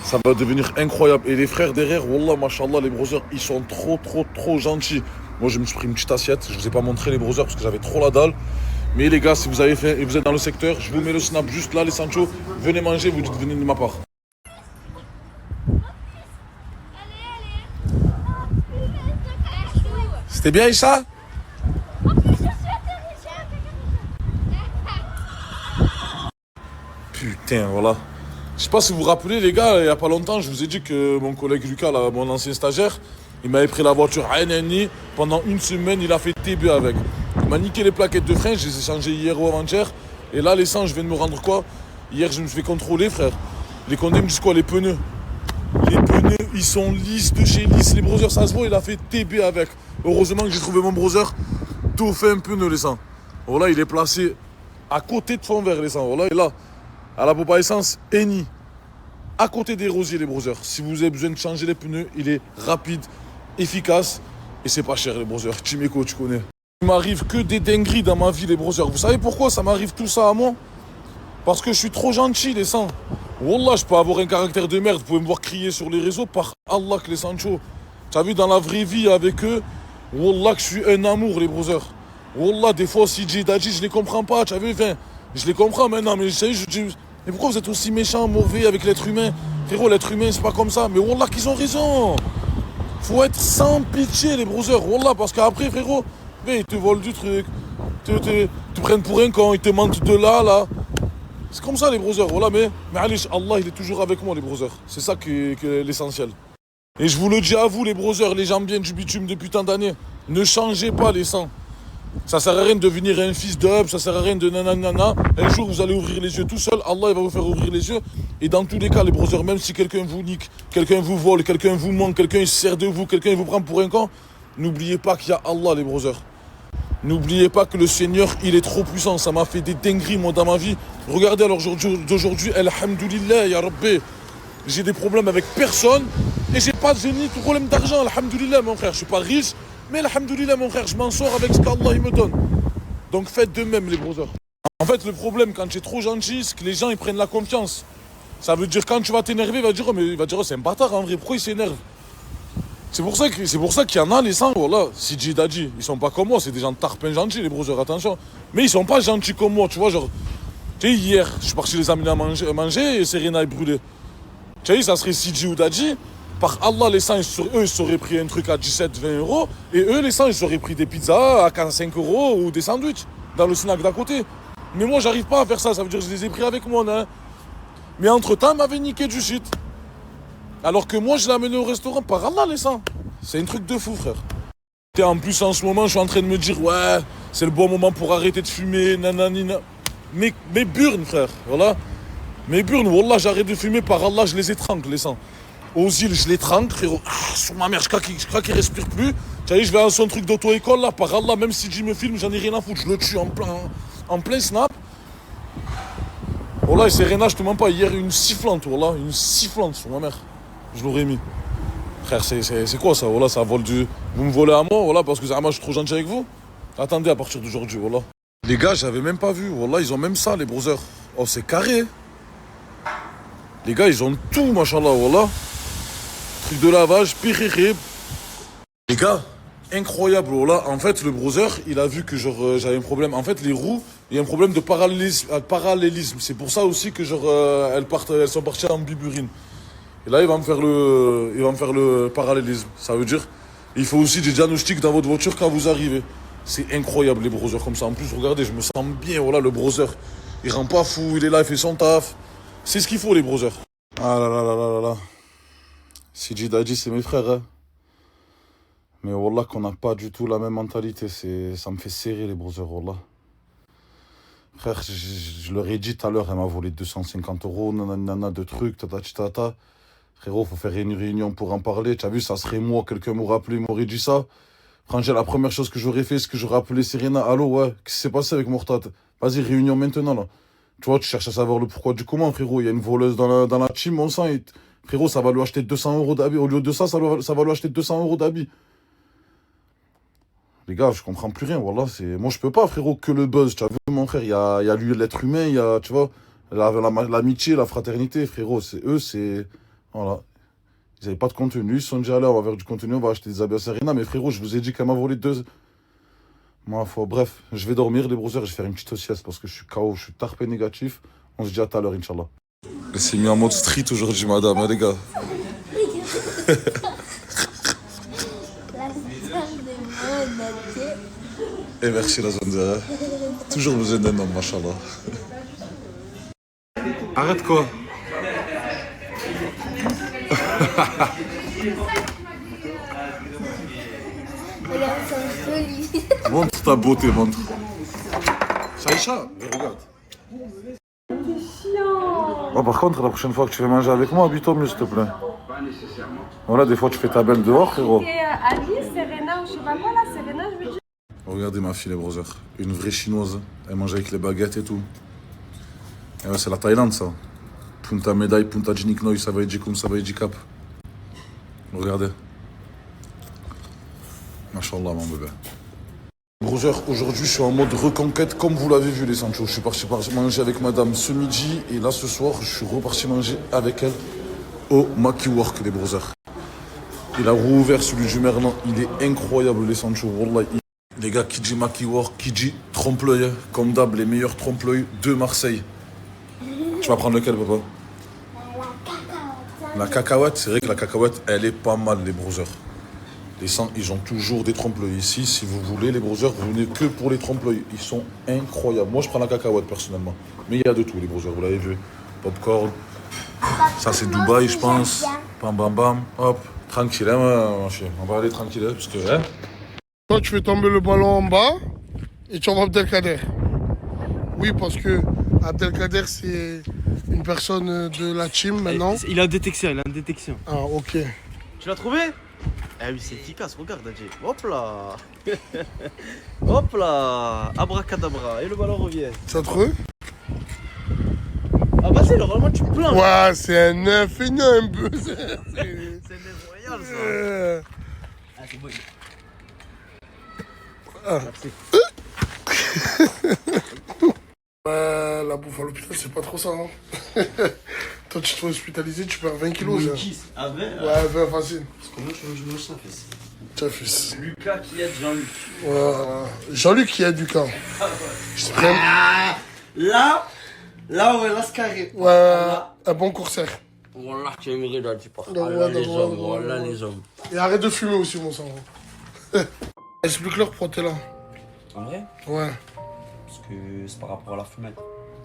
ça va devenir incroyable. Et les frères derrière, wallah, machallah, les brothers, ils sont trop gentils. Moi, je me suis pris une petite assiette. Je ne vous ai pas montré les brothers parce que j'avais trop la dalle. Mais les gars, si vous avez fait et vous êtes dans le secteur, je vous mets le snap juste là, les Sancho. Venez manger, vous dites venez de ma part. C'était bien, Issa? Putain, voilà. Je sais pas si vous vous rappelez, les gars, il y a pas longtemps, je vous ai dit que mon collègue Lucas, là, mon ancien stagiaire, il m'avait pris la voiture à NNI. Pendant 1 semaine, il a fait TB avec. Il m'a niqué les plaquettes de frein, je les ai changées hier ou avant-hier. Et là, l'essence, je viens de me rendre quoi? Hier, je me suis fait contrôler, frère. Les condés me disent quoi? Les pneus. Les pneus, ils sont lisses de chez lisses. Les brothers, ça se voit, il a fait TB avec. Heureusement que j'ai trouvé mon brother. Tout fait un pneu, les sangs. Voilà, il est placé à côté de fond vert, les sangs. Voilà, et là, à la pompe à essence, Eni. À côté des rosiers, les brothers. Si vous avez besoin de changer les pneus, il est rapide, efficace. Et c'est pas cher, les brothers. Timeco, tu connais. Il m'arrive que des dingueries dans ma vie, les brothers. Vous savez pourquoi ça m'arrive tout ça à moi? Parce que je suis trop gentil, les sangs. Wallah, je peux avoir un caractère de merde. Vous pouvez me voir crier sur les réseaux. Par Allah que les Sancho. Tu as vu, dans la vraie vie avec eux, Wallah, que je suis un amour, les brothers. Wallah, des fois, CJ Dadji, je les comprends pas. Tu as vu, enfin, je les comprends maintenant. Mais je dis, mais pourquoi vous êtes aussi méchants, mauvais avec l'être humain? Frérot, l'être humain, c'est pas comme ça. Mais Wallah, qu'ils ont raison. Faut être sans pitié, les brothers. Wallah, parce qu'après, frérot, mais ils te volent du truc. Te prennent pour un con. Ils te mentent de là. C'est comme ça les brothers, voilà, mais allez, Allah il est toujours avec moi les brothers. C'est ça qui est l'essentiel. Et je vous le dis à vous les brothers, les gens bien du bitume depuis tant d'années, ne changez pas les sangs. Ça sert à rien de devenir un fils d'up, ça sert à rien de nanana. Un jour vous allez ouvrir les yeux tout seul, Allah il va vous faire ouvrir les yeux. Et dans tous les cas les brothers, même si quelqu'un vous nique, quelqu'un vous vole, quelqu'un vous manque, quelqu'un se sert de vous, quelqu'un vous prend pour un con, n'oubliez pas qu'il y a Allah les brothers. N'oubliez pas que le Seigneur, il est trop puissant. Ça m'a fait des dingueries, moi, dans ma vie. Regardez, alors, d'aujourd'hui, alhamdoulilah, ya Rabbi. J'ai des problèmes avec personne. Et j'ai ni de problème d'argent, alhamdoulilah, mon frère. Je suis pas riche, mais alhamdoulilah, mon frère, je m'en sors avec ce qu'Allah il me donne. Donc, faites de même, les brothers. En fait, le problème, quand tu es trop gentil, c'est que les gens, ils prennent la confiance. Ça veut dire, quand tu vas t'énerver, il va dire, oh, c'est un bâtard, en vrai. Pourquoi il s'énerve? C'est pour ça qu'il y en a, les sangs, voilà, CJ Dadji, ils sont pas comme moi, c'est des gens tarpins gentils, les brothers, attention. Mais ils sont pas gentils comme moi, tu vois, genre, tu sais, hier, je suis parti les amener à manger et Serena est brûlée. Tu sais, ça serait CJ ou Dadji, par Allah, les sangs, eux, ils seraient pris un truc à 17-20 euros, et eux, les sangs, ils auraient pris des pizzas à 45 euros ou des sandwichs dans le snack d'à côté. Mais moi, j'arrive pas à faire ça veut dire que je les ai pris avec moi, hein. Mais entre-temps, m'avait niqué du shit. Alors que moi, je l'ai amené au restaurant par Allah, les sangs. C'est un truc de fou, frère. Et en plus, en ce moment, je suis en train de me dire, ouais, c'est le bon moment pour arrêter de fumer, nananina. Mais burn, frère, voilà. Mes burn, wallah, j'arrête de fumer, par Allah, je les étrangle, les sangs. Aux îles, je les trangle, frérot. Sur ma mère, je crois qu'il respire plus. Tu sais, je vais à son truc d'auto-école, là, par Allah, même si je me filme, j'en ai rien à foutre. Je le tue en plein snap. Wallah, et Serena, je te mens pas, hier, une sifflante, wallah, une sifflante sur ma mère. Je l'aurais mis. Frère, c'est quoi ça? Voilà, ça vole du... Vous me volez à moi, voilà, parce que moi je suis trop gentil avec vous? Attendez à partir d'aujourd'hui, voilà. Les gars, j'avais même pas vu, voilà, ils ont même ça, les brothers. Oh, c'est carré. Les gars, ils ont tout, machallah, voilà. Truc de lavage, piriri. Les gars, incroyable, voilà. En fait, le brother, il a vu que genre j'avais un problème. En fait, les roues, il y a un problème de parallélisme. C'est pour ça aussi que genre elles sont parties en biburine. Et là, il va me faire le parallélisme. Ça veut dire, il faut aussi des diagnostics dans votre voiture quand vous arrivez. C'est incroyable, les brothers comme ça. En plus, regardez, je me sens bien. Voilà, le brother, il rend pas fou, il est là, il fait son taf. C'est ce qu'il faut, les brothers. Ah là là là là là là. CJ Dadji, c'est mes frères, hein. Mais wallah, qu'on n'a pas du tout la même mentalité. Ça me fait serrer, les brothers, wallah. Frère, je leur ai dit tout à l'heure, elle m'a volé 250 euros, nanana, de trucs, tata. Frérot, faut faire une réunion pour en parler. Tu as vu, ça serait moi, quelqu'un m'aurait appelé, m'aurait dit ça. Franchement, la première chose que j'aurais fait, c'est que j'aurais appelé Serena. Allô, ouais, qu'est-ce qui s'est passé avec Mortat? Vas-y, réunion maintenant, là. Tu vois, tu cherches à savoir le pourquoi du comment, frérot. Il y a une voleuse dans la team, on sent. Frérot, ça va lui acheter 200 euros d'habits. Au lieu de ça, ça va lui acheter 200 euros d'habits. Les gars, je comprends plus rien, voilà. Moi, je peux pas, frérot, que le buzz. Tu as vu, mon frère, il y a lui, l'être humain, il y a, tu vois, l'amitié, la fraternité, frérot. C'est... Voilà. Ils n'avaient pas de contenu. Ils se sont dit, allez, on va faire du contenu, on va acheter des habits à Serena. Mais frérot, je vous ai dit qu'elle m'a volé 2... Ma foi, bref, je vais dormir, les brothers, je vais faire une petite sieste parce que je suis KO, je suis tarpé négatif. On se dit à tout à l'heure, Inch'Allah. Elle s'est mis en mode street aujourd'hui, madame, hein, les gars. Et merci, la zone. Toujours besoin d'un homme, machallah. Arrête quoi? Montre ta beauté, montre. Saïcha, regarde. Oh, par contre, la prochaine fois que tu veux manger avec moi, habille-toi mieux, s'il te plaît. Voilà, des fois tu fais ta belle dehors, frérot. Alice, Serena ou je sais pas quoi là, Serena, je veux dire. Regardez ma fille, les brothers. Une vraie chinoise. Elle mange avec les baguettes et tout. Et ouais, c'est la Thaïlande, ça. Punta médaille, punta jiniknoy, ça va être comme ça va être cap. Regardez. Machallah, mon bébé. Brother, aujourd'hui je suis en mode reconquête comme vous l'avez vu les Sancho. Je suis parti manger avec madame ce midi et là ce soir je suis reparti manger avec elle au Maki Work les brothers. Il a rouvert celui du Merlan, il est incroyable les Sancho. Wallah, les gars, qui dit Maki Work, qui dit trompe-l'œil, comme d'hab les meilleurs trompe-l'œil de Marseille. Tu vas prendre lequel papa? La cacahuète, c'est vrai que la cacahuète elle est pas mal les brothers. Les sangs, ils ont toujours des trompe-l'œil ici. Si vous voulez, les brothers, vous venez que pour les trompe-l'œil. Ils sont incroyables. Moi, je prends la cacahuète, personnellement. Mais il y a de tout, les brothers. Vous l'avez vu. Popcorn. Ça, c'est Dubaï, je pense. Bam, bam, bam. Hop. Tranquille, hein, mon chien. On va aller tranquille, parce que... Hein. Toi, tu fais tomber le ballon en bas et tu envoies Abdelkader. Oui, parce que Abdelkader, c'est une personne de la team, maintenant. Il a une détection, Ah, ok. Tu l'as trouvé? Ah oui, c'est efficace, regarde, Adji. Hop là. Hop là. Abracadabra. Et le ballon revient. Ça te trouve? Ah bah c'est normalement tu plains. Ouais, c'est un œuf un peu. C'est un royal ça. Ah c'est bon. La bouffe à l'hôpital, c'est pas trop ça. Hein. Toi, tu te fais hospitaliser, tu perds 20 kilos. Ah ouais, 20 facile. Parce que moi, je mange ça, fils. Tiens, fils. Lucas qui aide Jean-Luc. Ouais. Jean-Luc qui aide Lucas. Là, ouais, là, c'est carré. Ouais, un bon corsaire. Wallah, tu aimerais là, tu parles. Voilà, Les hommes. Et arrête de fumer aussi, mon sang. Explique-leur pourquoi t'es là. En vrai? Ouais. Parce que c'est par rapport à la fumette.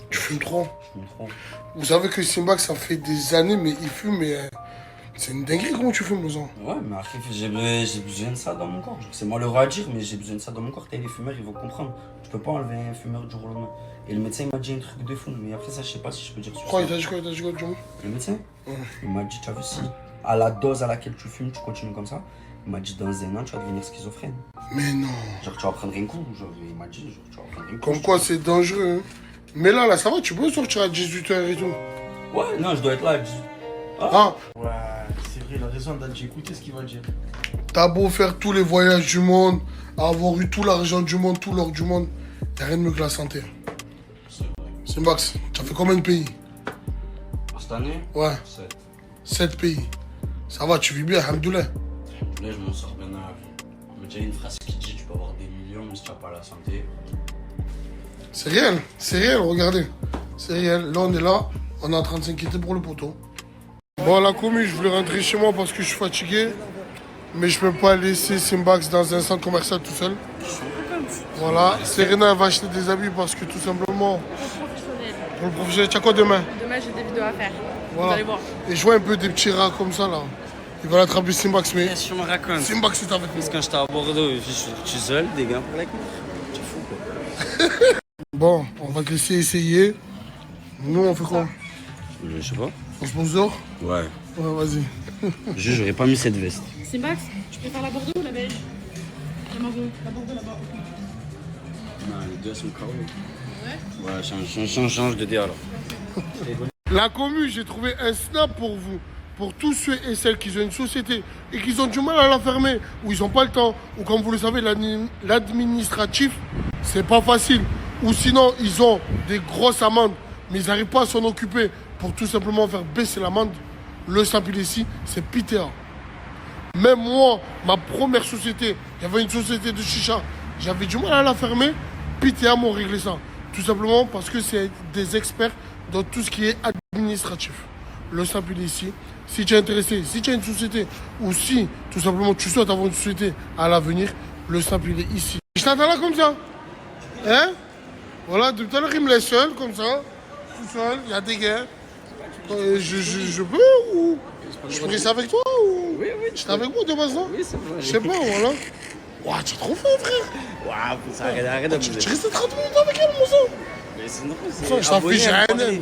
Tu fumes trop. Je fume trop. Vous savez que Simbax, ça fait des années, mais il fume, mais c'est une dinguerie comment tu fumes, mon sang. Ouais, mais après, j'ai besoin de ça dans mon corps. C'est malheureux à dire, mais j'ai besoin de ça dans mon corps. Les fumeurs, ils vont comprendre. Tu peux pas enlever un fumeur du jour au lendemain. Et le médecin, il m'a dit un truc de fou, mais après ça, je sais pas si je peux dire sur Quoi, ça. il t'a dit quoi, John? Le médecin? Ouais. Il m'a dit, tu as vu, si à la dose à laquelle tu fumes, tu continues comme ça, il m'a dit, dans un an, tu vas devenir schizophrène. Mais non. Genre, tu vas prendre un coup. Genre, il m'a dit, genre, tu vas prendre un coup. Comme quoi, c'est dangereux. Hein. Mais là, ça va, tu peux sortir à 18h et tout. Ouais, non, je dois être là à 18h. Ah. Ouais, c'est vrai, il a raison, Dadji. Écoutez ce qu'il va dire. T'as beau faire tous les voyages du monde, avoir eu tout l'argent du monde, tout l'or du monde, y'a rien de mieux que la santé. C'est vrai. Simbax, tu as fait combien de pays? Cette année? Ouais. 7 pays. Ça va, tu vis bien, alhamdoulilah. Là, je m'en sors bien dans la vie. On m'a déjà une phrase qui dit, tu peux avoir des millions, mais si tu n'as pas la santé. C'est réel, regardez. C'est réel. Là, on est là, on est en train de s'inquiéter pour le poteau. Bon, la commu, je voulais rentrer chez moi parce que je suis fatigué. Mais je peux pas laisser Simbax dans un centre commercial tout seul. Voilà, Serena va acheter des habits parce que tout simplement, pour le professionnel, tu as quoi demain? Demain, j'ai des vidéos à faire. Voilà. Vous allez voir. Et je vois un peu des petits rats comme ça là. Il va l'attraper Simbax, mais. Je me raconte. Simbax est avec moi. Parce que quand j'étais à Bordeaux, je suis seul, des gars pour la cour. Tu es fou quoi. Bon, on va te laisser essayer. Nous, on fait quoi? Je sais pas. On sponsor? Ouais. Ouais, vas-y. J'aurais pas mis cette veste. Simbax, tu préfères la Bordeaux ou la beige? La Bordeaux là-bas. Non, les deux sont KO. Ouais? Ouais, change de dé alors. La commu, j'ai trouvé un snap pour vous. Pour tous ceux et celles qui ont une société et qui ont du mal à la fermer, ou ils n'ont pas le temps, ou comme vous le savez, l'administratif, c'est pas facile. Ou sinon, ils ont des grosses amendes, mais ils n'arrivent pas à s'en occuper pour tout simplement faire baisser l'amende. Le simple ici, c'est Pitea. Même moi, ma première société, il y avait une société de chicha, j'avais du mal à la fermer, Pitea m'ont réglé ça. Tout simplement parce que c'est des experts dans tout ce qui est administratif. Le simple ici, si tu es intéressé, si tu as une société, ou si tout simplement tu souhaites avoir une société à l'avenir, le simple il est ici. Je t'attends là comme ça. Hein? Voilà, depuis tout à l'heure il me laisse seul comme ça. Tout seul, il y a des gars. Je peux ou je peux rester avec toi ou Oui, j'étais avec moi de base non? Oui, c'est vrai. Je sais pas, voilà. Ouah, tu es trop fin frère. Waouh, ça arrête de Tu restes 30 minutes avec elle mon sang. Mais c'est normal, Ça, je t'affiche rien.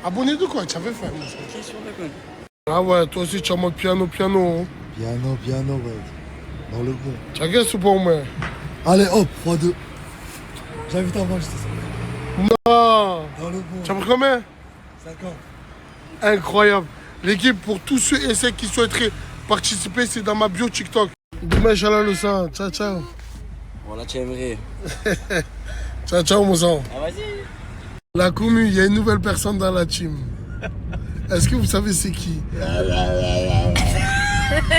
Abonné de quoi? Tu avais faim mon sang. Ah ouais, toi aussi tu es en mode piano. Hein. Piano, ouais. Dans le bon. Tu as gueule ou pas au moins? Allez, hop, 3-2. J'invite à manger ça. Non. Dans le bon. Tu as pris combien? 50. Incroyable. L'équipe, pour tous ceux et celles qui souhaiteraient participer, c'est dans ma bio TikTok. Demain, Inch'Allah le sang. Ciao, ciao. Voilà, tu aimerais. Ciao, ciao, mon sang. Ah, vas-y. La commu, il y a une nouvelle personne dans la team. Est-ce que vous savez c'est qui?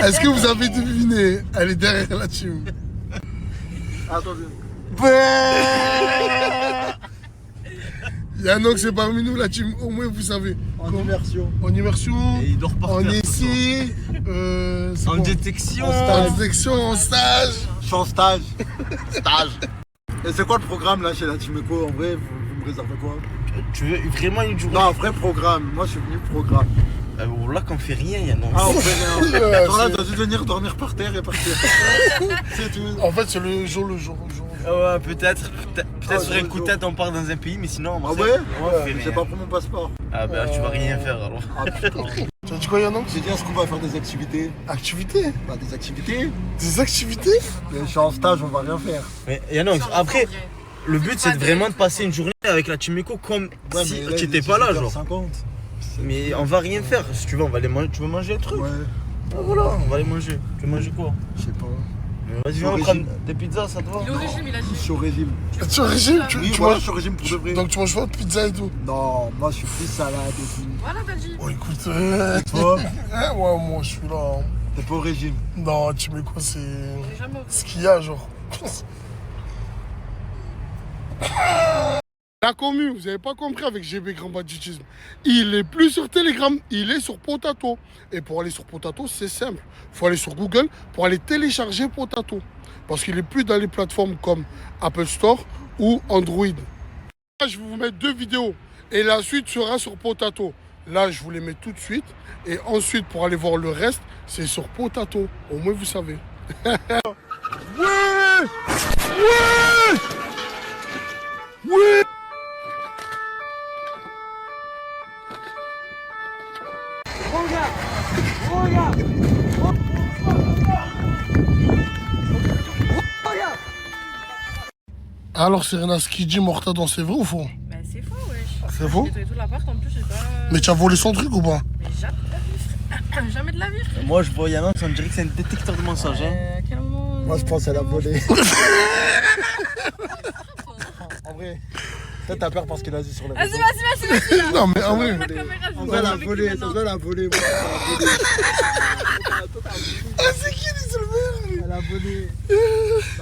Est-ce que vous avez deviné? Elle est derrière la team. Attendez. Yannock, c'est parmi nous, la team. Au moins, vous savez. En immersion. En immersion. Et il dort par en terre, essai. En détection. En détection, en stage. Je suis en stage. Stage. Et c'est quoi le programme là chez la Team Eco? En vrai, vous me réservez quoi? Tu veux vraiment une journée? Non, un vrai programme. Moi, je suis venu programme. Là, qu'on fait rien, Yannock. Ah, on fait rien. Genre là, t'as dû venir dormir par terre et partir. C'est tout. En fait, c'est le jour. Ouais, peut-être sur un coup de tête, on part dans un pays, mais sinon, Ah ouais? J'ai pas pris mon passeport. Ah bah, tu vas rien faire alors. Ah putain. Tu as dit quoi, Yannock? J'ai dit, est-ce qu'on va faire des activités? Activités? Bah, des activités. Des activités? Mais je suis en stage, on va rien faire. Mais Yannock, après, le but c'est vraiment de passer une journée avec la Team Eco comme si tu étais pas là, genre. 50. Mais on va rien faire. Si tu veux, on va aller manger. Tu veux manger un truc? Ouais. Ah, voilà, on va aller manger. Tu veux manger quoi? Je sais pas. Vas-y, viens, on prend des pizzas, ça te va? Il est au régime, il a dit. Je suis au régime. Tu es au régime? Oui, voilà, je suis au régime pour de vrai. Donc tu manges pas de pizza et tout? Non, moi je suis plus salade et tout. Voilà, t'as dit. Oh écoute, Toi? ouais, moi je suis là. T'es pas au régime? Non, tu mets quoi, c'est Jamais au ce qu'il y a, genre. La commu, vous avez pas compris avec GB Grand Banditisme. Il est plus sur Telegram, il est sur Potato. Et pour aller sur Potato, c'est simple. Il faut aller sur Google pour aller télécharger Potato. Parce qu'il est plus dans les plateformes comme Apple Store ou Android. Là, je vais vous mettre 2 vidéos. Et la suite sera sur Potato. Là, je vous les mets tout de suite. Et ensuite, pour aller voir le reste, c'est sur Potato. Au moins, vous savez. Ouais! Ouais! Ouais! Alors Serena, ce qu'il dit Mortadon, c'est vrai ou faux? Bah c'est faux, wesh. C'est faux? J'ai nettoyé tout l'appart, en plus j'ai pas... Mais tu as volé son truc ou pas? Mais jamais de la vie. Jamais de la vie. Moi, je vois Yannock, on dirait que c'est un détecteur de mensonges. Hein. À quel moment... Moi je pense qu'elle a volé. En vrai, peut-être t'as peur parce qu'il a dit sur la Vas-y, vidéo. vas-y, vas-y. Non mais en vrai. En vrai, elle a volé, ça se voit, elle a volé. Ah c'est qui les seuls? Elle a volé.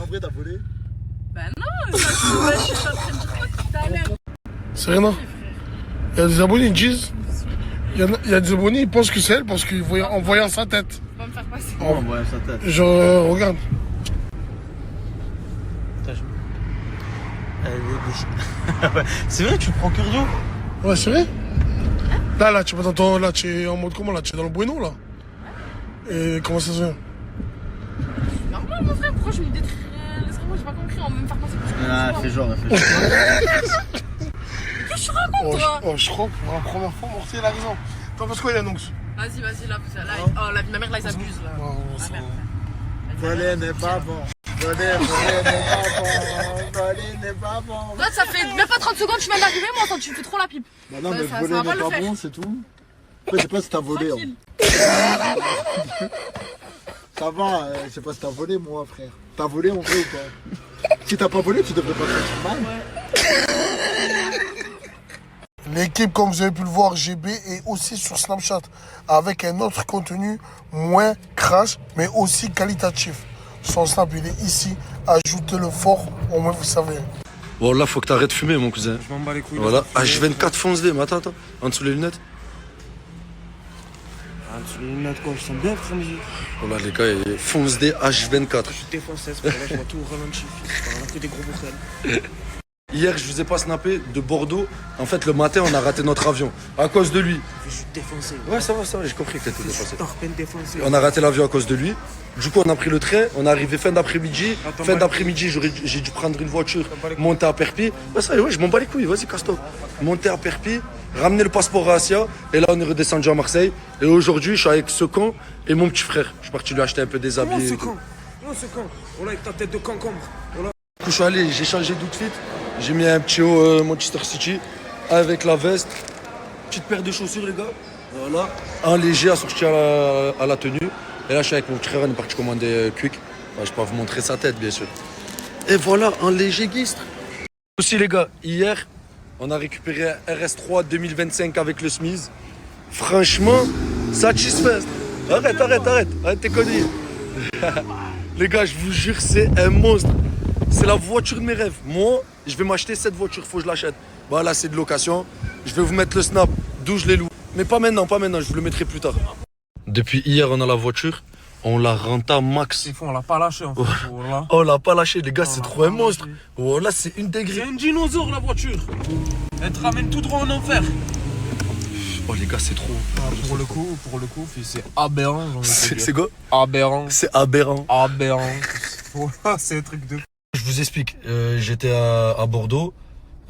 En vrai, t'as volé? Bah non, je suis en train de dire quoi tout à l'heure. Serena, il y a des abonnés, ils disent. Il y a des abonnés, ils pensent que c'est elle parce qu'ils voient en voyant sa tête. Va me faire passer. Oh, on voit sa tête. Genre, regarde. C'est vrai, tu le prends cœur d'eau? Ouais, c'est vrai. Là, tu es en mode comment là? Tu es dans le bueno là? Et comment ça se fait? Normal, mon frère, pourquoi je me détruis? Laisse-moi, j'ai pas compris, on va me faire passer pour ce que Ah, fais genre, fais genre. Qu'est-ce que tu racontes, toi? Je crois que pour la première fois, Mortier, il a raison. T'en penses quoi, Yannock? Vas-y, là, oh, ma mère, là, ils abusent, là. Ma mère. Voler n'est pas bon. Voler n'est pas bon. Voler n'est pas bon. Toi, ça fait même pas 30 secondes, tu viens d'arriver, moi, quand tu fais trop la pipe. Bah non, mais Ça voler va n'est pas le pas faire. bon, c'est tout. Après, je sais pas si t'as volé. Tranquille. Ça va, je sais pas si t'as volé, moi, frère. T'as volé en vrai ou pas? Si t'as pas volé, tu devrais pas te sentir mal. L'équipe, comme vous avez pu le voir, GB est aussi sur Snapchat avec un autre contenu moins crash, mais aussi qualitatif. Son Snap, il est ici. Ajoutez-le fort, au moins vous savez. Bon, là, faut que t'arrêtes de fumer, mon cousin. Je m'en bats les couilles. Voilà, H24 fonce D, mais attends, en dessous les lunettes. Ah, sur les lunettes, quoi, je sens bien, frère, mais Voilà, les gars, il fonce D H24. je suis défoncé, c'est pour ça que je vois tout au ralenti. On a que des gros boucans. Hier, je vous ai pas snappé de Bordeaux. En fait, le matin, on a raté notre avion. À cause de lui. Je suis défoncé. Ouais, ça va, j'ai compris que t'étais défoncé. Peine défoncé. On a raté l'avion à cause de lui. Du coup, on a pris le train, on est arrivé fin d'après-midi. Attends, Fin bah, d'après-midi, j'ai dû prendre une voiture, monter à Perpignan. Ouais, ça y est, ouais, je m'en bats les couilles, vas-y, casse-toi. Monter à Perpignan, ramener le passeport à Asia, et là, on est redescendu à Marseille. Et aujourd'hui, je suis avec ce con et mon petit frère. Je suis parti lui acheter un peu des habits. Comment et ce tout. con? Comment ce con? On avec ta tête de concombre. Voilà. Du coup, je suis allé, j'ai changé d'outfit. J'ai mis un petit haut Manchester City avec la veste. Petite paire de chaussures, les gars. Voilà. Un léger assorti à la tenue. Et là, je suis avec mon petit frère, on est parti commander Quick. Ouais, je peux pas vous montrer sa tête, bien sûr. Et voilà, un léger guistre. Aussi les gars, hier, on a récupéré un RS3 2025 avec le Smith. Franchement, satisfait. Arrête tes conneries. Les gars, je vous jure, c'est un monstre. C'est la voiture de mes rêves. Moi, je vais m'acheter cette voiture, faut que je l'achète. Voilà, c'est de location. Je vais vous mettre le snap d'où je les loue. Mais pas maintenant, je vous le mettrai plus tard. Depuis hier, on a la voiture. On la renta max. C'est fou, on l'a pas lâché en fait. Voilà. On l'a pas lâché, les gars, c'est trop un monstre. Voilà, c'est une dinguerie. C'est un dinosaure la voiture. Elle te ramène tout droit en enfer. Oh les gars, c'est trop. Pour le coup, c'est aberrant. C'est quoi? Aberrant. C'est aberrant. Voilà, c'est un truc de... Je vous explique, j'étais à Bordeaux.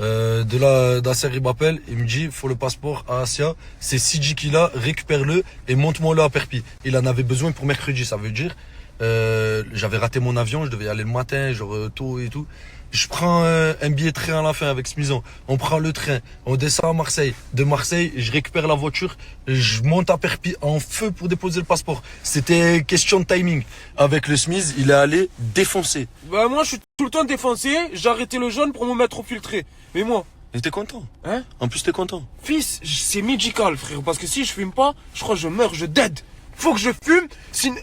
De là, Nasser il m'appelle, il me dit faut le passeport à Asia, c'est Sidi qu'il a, récupère-le et monte-moi-le à Perpi. Il en avait besoin pour mercredi, ça veut dire j'avais raté mon avion, je devais y aller le matin, genre tôt et tout. Je prends un billet de train à la fin avec Smison, on prend le train, on descend à Marseille. De Marseille, je récupère la voiture, je monte à Perpi en feu pour déposer le passeport. C'était question de timing. Avec le Smith, il est allé défoncer. Bah moi je suis tout le temps défoncé, j'ai arrêté le jaune pour me mettre au filtré. Mais moi... Et t'es content? Hein? En plus t'es content? Fils, c'est médical frère, parce que si je fume pas, je crois que je meurs, je dead. Faut que je fume, sinon...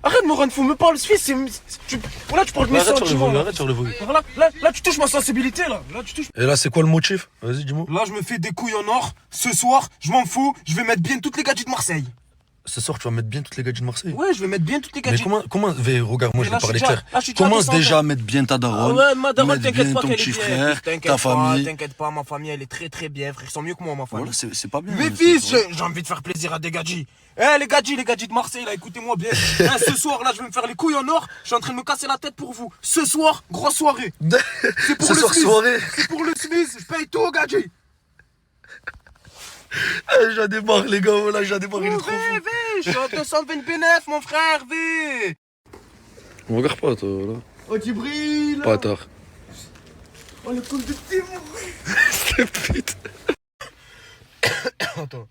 Arrête de me rendre fou, me parle, fils, c'est... Voilà, tu parles de mes sentiments. Arrête sur le volume. Là, tu touches ma sensibilité, là. Tu touches... Et là, c'est quoi le motif? Vas-y, dis-moi. Là, je me fais des couilles en or. Ce soir, je m'en fous, je vais mettre bien toutes les gadgets de Marseille. Ce soir, tu vas mettre bien toutes les gadgets de Marseille? Ouais, je vais mettre bien toutes les gadgets. Mais comment... Regarde, moi, je vais parler clair. Là, Commence déjà à mettre bien ta daronne. Ouais, ma daronne, mettre t'inquiète bien pas ton qu'elle petit est bien. frère, ta famille. T'inquiète pas, ma famille, elle est très très bien, frère. Ils sont mieux que moi, ma famille. Voilà, c'est pas bien. Mais fils, j'ai envie de faire plaisir à des gadgets. Les gadgets de Marseille, là, écoutez-moi bien. Ce soir, là, je vais me faire les couilles en or. Je suis en train de me casser la tête pour vous. Ce soir, grosse soirée. C'est pour ce le soir, Smith. soirée. C'est pour le Smith. Je paye tout aux gadgets. J'en ai marre, les gars. Voilà, j'en ai marre. Il est trop fou. Je suis en 220 bénéf, mon frère, V. On regarde pas, toi, là. Oh, tu brilles. Pas tard. Oh, le coup de Tim. C'est pute. Attends.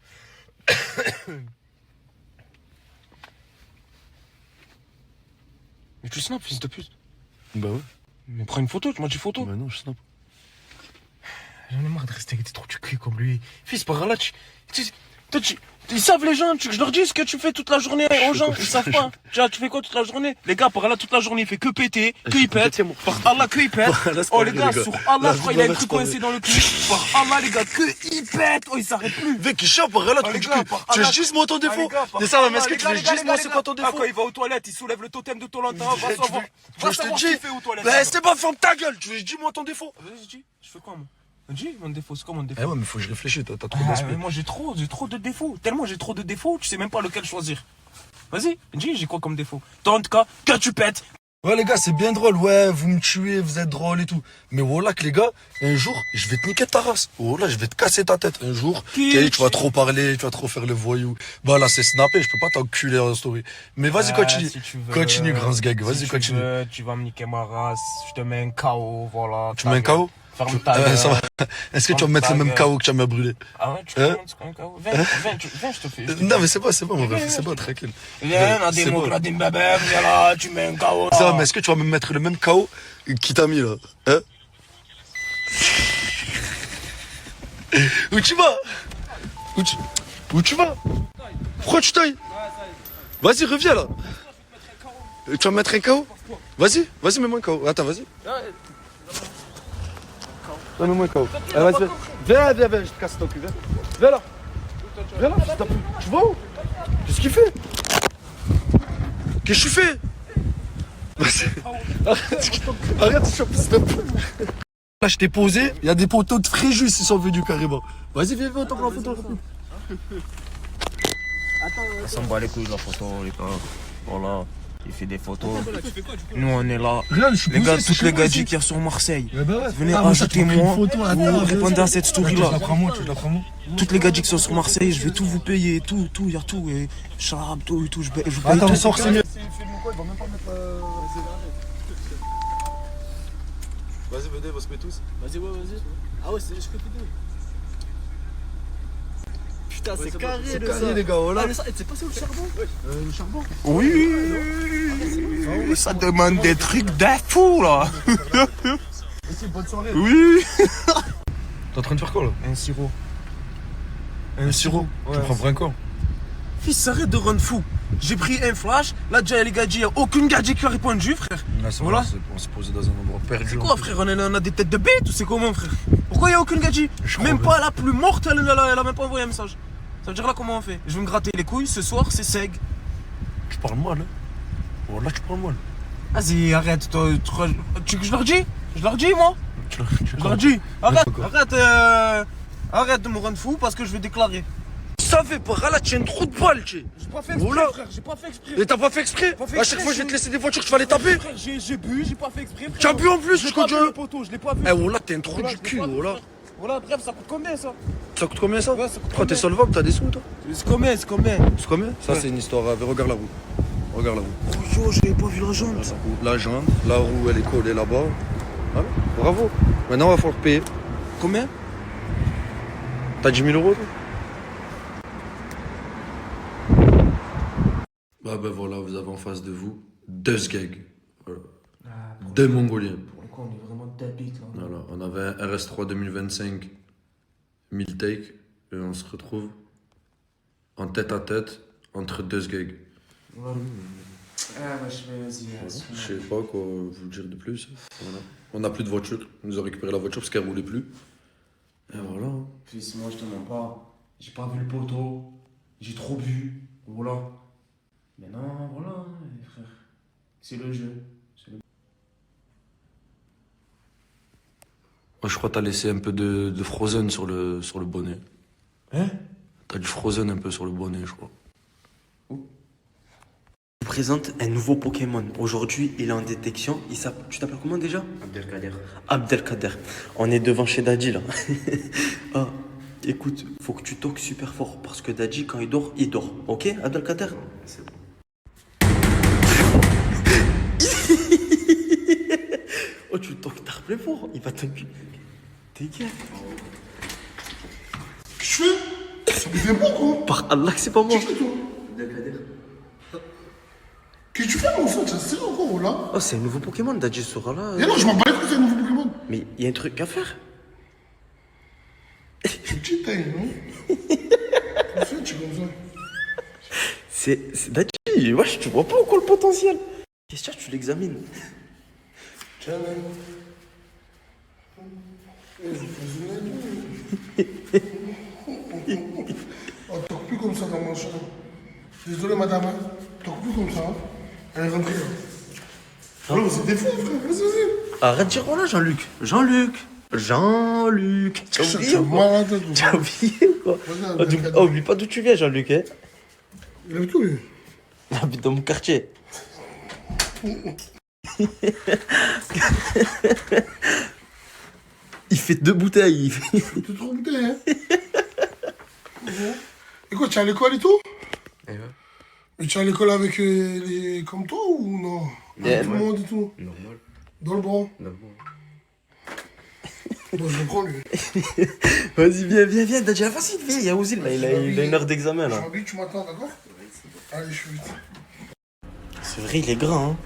Mais tu snaps, fils de pute. Bah ouais. Mais prends une photo, tu m'as dit photo. Bah non, je snap. J'en ai marre de rester avec des trous du cul comme lui. Fils, par là, ils savent les gens, je leur dis ce que tu fais toute la journée aux gens, ils savent pas. Tu fais quoi toute la journée? Les gars, par là, toute la journée, il fait que péter, que il pète. Par Allah, que il pète. Oh, les gars, sur Allah, je crois qu'il a un truc coincé dans le cul. Par Allah, les gars, que il pète. Oh, il s'arrête plus. Mec, il chope, par là, tu veux juste moi ton défaut. C'est ça, mais est-ce que tu veux juste moi, c'est quoi ton défaut? Quand il va aux toilettes, il soulève le totem de Tolanta. Va savoir. Va savoir ce qu'il fait aux toilettes. Mais c'est pas ferme ta gueule. Tu veux dis moi ton défaut? Vas-y, dis. Je fais quoi, moi? Dis, mon défaut, c'est quoi mon défaut? Eh ouais, mais faut que je réfléchisse, t'as trop d'esprit. Moi j'ai trop de défauts. Tellement j'ai trop de défauts, tu sais même pas lequel choisir. Vas-y, dis, j'ai quoi comme défaut? Toi, en tout cas, que tu pètes. Ouais, les gars, c'est bien drôle. Ouais, vous me tuez, vous êtes drôle et tout. Mais voilà que les gars, un jour, je vais te niquer ta race. Voilà, je vais te casser ta tête. Un jour, tu vas trop parler, tu vas trop faire le voyou. Bah là, c'est snappé, je peux pas t'enculer en story. Mais vas-y, continue. Si continue, grand gag. Vas-y, continue. Tu vas me niquer ma race, je te mets un KO, voilà. Tu mets un KO? Ferme ta gueule. Est-ce que tu vas me mettre le même KO que tu as brûlé? Ah ouais, tu me demandes c'est quoi un KO? Viens, je te fais. Non, mais c'est pas, mon ref, c'est pas, tranquille. Viens, on a des mots, on a des bébés, viens là, tu mets un KO. Ça va, mais est-ce que tu vas me mettre le même KO qui t'a mis là? Hein? Où tu vas? Où tu vas? Pourquoi tu tailles? Vas-y, reviens là. Tu vas me mettre un KO? Vas-y, mets-moi un KO. Attends, vas-y. Donne-moi un KO. Allez, vas-y, viens, je te casse ton cul, viens. Viens là, tu vois où? Qu'est-ce qu'il fait? Qu'est-ce que tu fais? Arrête, je suis stop. Là, je t'ai posé, il y a des poteaux de Fréjus qui sont venus carrément. Vas-y, viens, on t'en prend la photo rapide. On s'en bat les couilles de la photo, les gars. Voilà. Il fait des photos. Nous on est là. Les gars, toutes les gadgets qu'il y a sur Marseille. Venez ajoutez-moi. Vous répondez à cette story là. Toutes les gadgets qui sont sur Marseille, je vais tout vous payer. Tout, il y a tout. Et charab, tout. Je paye attends, tout. sors, c'est mieux. Vas-y, venez, on se met tous. Vas-y. Ah ouais, je peux t'aider. Putain, c'est carré, les gars, voilà. Ah, mais ça, c'est passé où le charbon? Oui. Ça demande des trucs de fou là. Bonne soirée. Oui. T'es en train de faire quoi là? Un sirop. Un sirop? Tu me prends pour un con? Fils, arrête de rendre fou. J'ai pris un flash, là déjà les gadgets, y'a aucune gadget qui a répondu, frère. Voilà. On s'est posé dans un endroit perdu. C'est quoi, frère? On a des têtes de bête ou c'est comment, frère? Pourquoi y'a aucune gadget? Même pas la plus morte, elle a même pas envoyé un message. Ça veut dire là comment on fait? Je vais me gratter les couilles, ce soir c'est seg. Tu parles mal, hein? Voilà, tu parles mal. Vas-y, arrête, toi, tu veux que je leur dis? Je leur dis, moi? Je leur dis. Arrête de me rendre fou parce que je vais déclarer. Ça fait pas, là, tu as une trou de balle, tu sais. J'ai pas fait exprès, frère, j'ai pas fait exprès. Et t'as pas fait exprès? À chaque fois, je vais te laisser des voitures, tu vas les taper. Frère, j'ai bu, j'ai pas fait exprès. Tu as bu en plus, je connais le poteau, je l'ai pas vu. Eh, voilà, t'es un trou du cul, voilà. Voilà, bref, ça coûte combien ça? Ça coûte combien ça? Ouais, ça coûte Pourquoi t'es solvable, t'as des sous, toi? C'est combien? C'est combien? C'est combien? Ça, c'est une histoire. Regarde la roue. Regarde la roue. Oh yo, j'avais pas vu la jante. La jante, la roue, elle est collée là-bas. Ah, bravo. Maintenant, on va falloir payer. Combien? T'as 10 000 euros, toi? Bah ben voilà, vous avez en face de vous deux gags. Voilà. Deux Mongoliens. Pourquoi on est vraiment débiles là? Voilà, on avait un RS3 2025 1000 takes et on se retrouve en tête à tête entre deux gags. Ouais. Ah bah vas-y. Je sais pas quoi vous dire de plus. Voilà. On n'a plus de voiture, on nous a récupéré la voiture parce qu'elle roulait plus. Et voilà. Fils, moi je te mens pas. J'ai pas vu le poteau. J'ai trop bu. Voilà. Mais non, voilà, frère. C'est le jeu. Moi, je crois que t'as laissé un peu de Frozen sur le bonnet. Hein? T'as du Frozen un peu sur le bonnet, je crois. Je vous présente un nouveau Pokémon. Aujourd'hui, il est en détection. Tu t'appelles comment déjà? Abdelkader. Abdelkader. On est devant chez Daddy là. Ah, écoute, faut que tu toques super fort parce que Daddy, quand il dort, ok, Abdelkader? C'est bon. Oh, tu toques tard plus fort, il va t'enculer. T'es gars. Qu'est-ce que je fais? Ça me fait pas quoi? Par Allah que c'est pas moi. Qu'est-ce que toi? Qu'est-ce que tu fais mon frère? Ça c'est encore là? Oh, c'est un nouveau Pokémon, Daddy sera là. Et non, je m'en bats les couilles, c'est un nouveau Pokémon. Mais il y a un truc à faire. C'est petite taille, non? Qu'est-ce que tu fais comme ça? C'est Daddy, wesh, tu vois pas encore le potentiel. Qu'est-ce que tu l'examines? Tiens, on toque plus comme ça dans mon champ. Désolé madame, hein. Toque plus comme ça. Hein. Allez, rentrez. Alors, c'est des fous, frère. Vas-y. Arrête de dire voilà, Jean-Luc. Jean-Luc. T'as oublié ou quoi? T'as oublié ou quoi? Oh, oublie pas d'où tu viens, Jean-Luc, hein. Il a tout, lui. Il habite dans mon quartier. Il fait 2 bouteilles. Tu te trompes, hein. Et quoi, tu es à l'école et tout? Ouais. Mais tu es à l'école avec les... comme toi ou non? Avec tout le monde et tout? Normal. Dans le bon? Normal. Bon, je le prends, lui. Vas-y, viens, Daddy, vas-y, viens, il y a Ozil, là, il a une heure d'examen, là. Je m'habille, tu m'attends, d'accord? Allez, je suis vite. C'est vrai, il est grand, hein.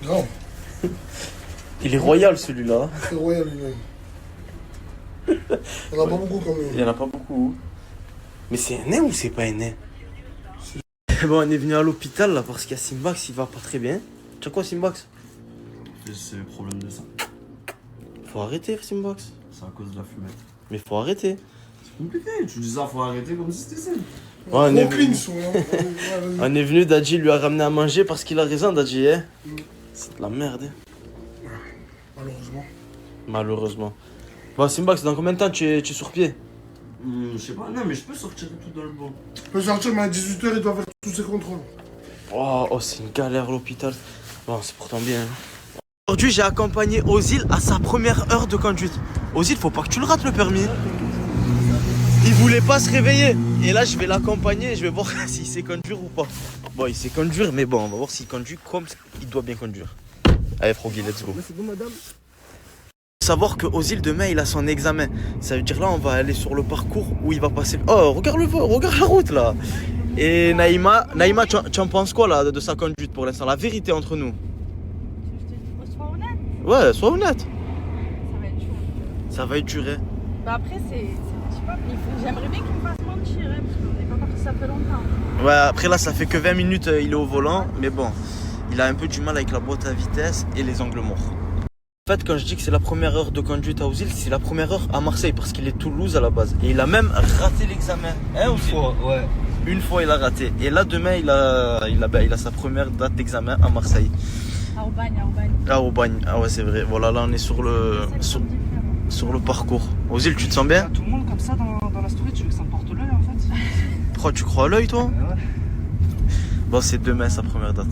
Grand. Il est royal, celui-là. C'est royal, lui. Il y en a pas beaucoup, quand même. Il y en a pas beaucoup. Mais c'est un nain ou c'est pas un nain? Bon, on est venu à l'hôpital, là, parce qu'il y a Simbax, il va pas très bien. Tu as quoi, Simbax? C'est le problème de ça. Faut arrêter, Simbax. C'est à cause de la fumette. Mais faut arrêter. C'est compliqué, tu dis ça, faut arrêter comme si c'était simple. Ouais, on est venu, Daddy lui a ramené à manger parce qu'il a raison, Daddy, hein. C'est de la merde, hein. Malheureusement. Malheureusement. Bon, Simbax, dans combien de temps tu es sur pied? Je sais pas, non, mais je peux sortir tout dans le bon. Je peux sortir, mais à 18h, il doit faire tous ses contrôles. Oh, c'est une galère, l'hôpital. Bon, c'est pourtant bien, hein. Aujourd'hui, j'ai accompagné Ozil à sa première heure de conduite. Ozil, faut pas que tu le rates, le permis. Il voulait pas se réveiller. Et là, je vais l'accompagner et je vais voir s'il sait conduire ou pas. Bon, il sait conduire, mais bon, on va voir s'il conduit comme il doit bien conduire. Allez, Froggy, let's go. C'est bon, madame. Savoir que Ozil demain il a son examen. Ça veut dire là on va aller sur le parcours où il va passer. Oh regarde la route là. Et Naïma, tu en penses quoi là de sa conduite pour l'instant? La vérité entre nous. Sois honnête. Ouais, sois honnête. Ça va être chaud. Ça va être dur, hein. Bah après, je sais pas, j'aimerais bien qu'il me fasse mentir, hein, parce qu'on n'est pas parti ça fait longtemps. Ouais, après là, ça fait que 20 minutes, il est au volant. Mais bon, il a un peu du mal avec la boîte à vitesse et les angles morts. En fait, quand je dis que c'est la première heure de conduite à Ouzil, c'est la première heure à Marseille parce qu'il est Toulouse à la base. Et il a même raté l'examen. Hein, Ouzil? Ouais. Une fois, il a raté. Et là, demain, il a sa première date d'examen à Marseille. À Aubagne. Ah, Aubagne. Ah ouais, c'est vrai. Voilà, là, on est sur le parcours. Ouzil, tu te sens bien? Tout le monde comme ça dans la story, tu veux que ça me porte l'œil en fait? Pourquoi tu crois à l'œil, toi? Ouais. Bon, c'est demain sa première date.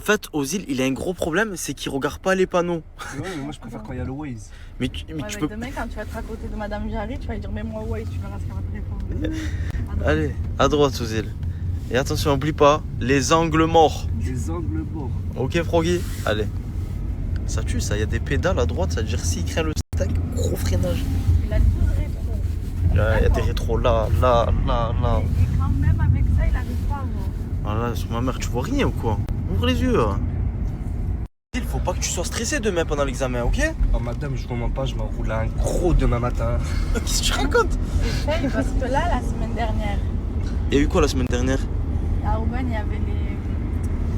En fait, Ouzil, il a un gros problème, c'est qu'il regarde pas les panneaux. Ouais, mais moi je préfère quand il y a le Waze. Mais tu peux. Demain, quand tu vas être à côté de Madame Jarry, tu vas lui dire mets-moi Waze, tu verras ce qu'elle va te répondre. Allez, à droite, Ouzil. Et attention, n'oublie pas, les angles morts. Les angles morts. Ok, Froggy? Allez. Ça tue, ça. Il y a des pédales à droite, ça veut dire s'il craint le stack, gros freinage. Il a 12 rétros. Il y a des rétros là. Et quand même avec ça, il arrive pas à voir. Ah là, sur ma mère, tu vois rien ou quoi? Ouvre les yeux. Il faut pas que tu sois stressé demain pendant l'examen, ok? Oh madame, je comprends pas, je m'enroule à un gros demain matin. Qu'est-ce que tu racontes? Essaye, parce que là, la semaine dernière, Il y a eu quoi la semaine dernière? à Aubagne, il y avait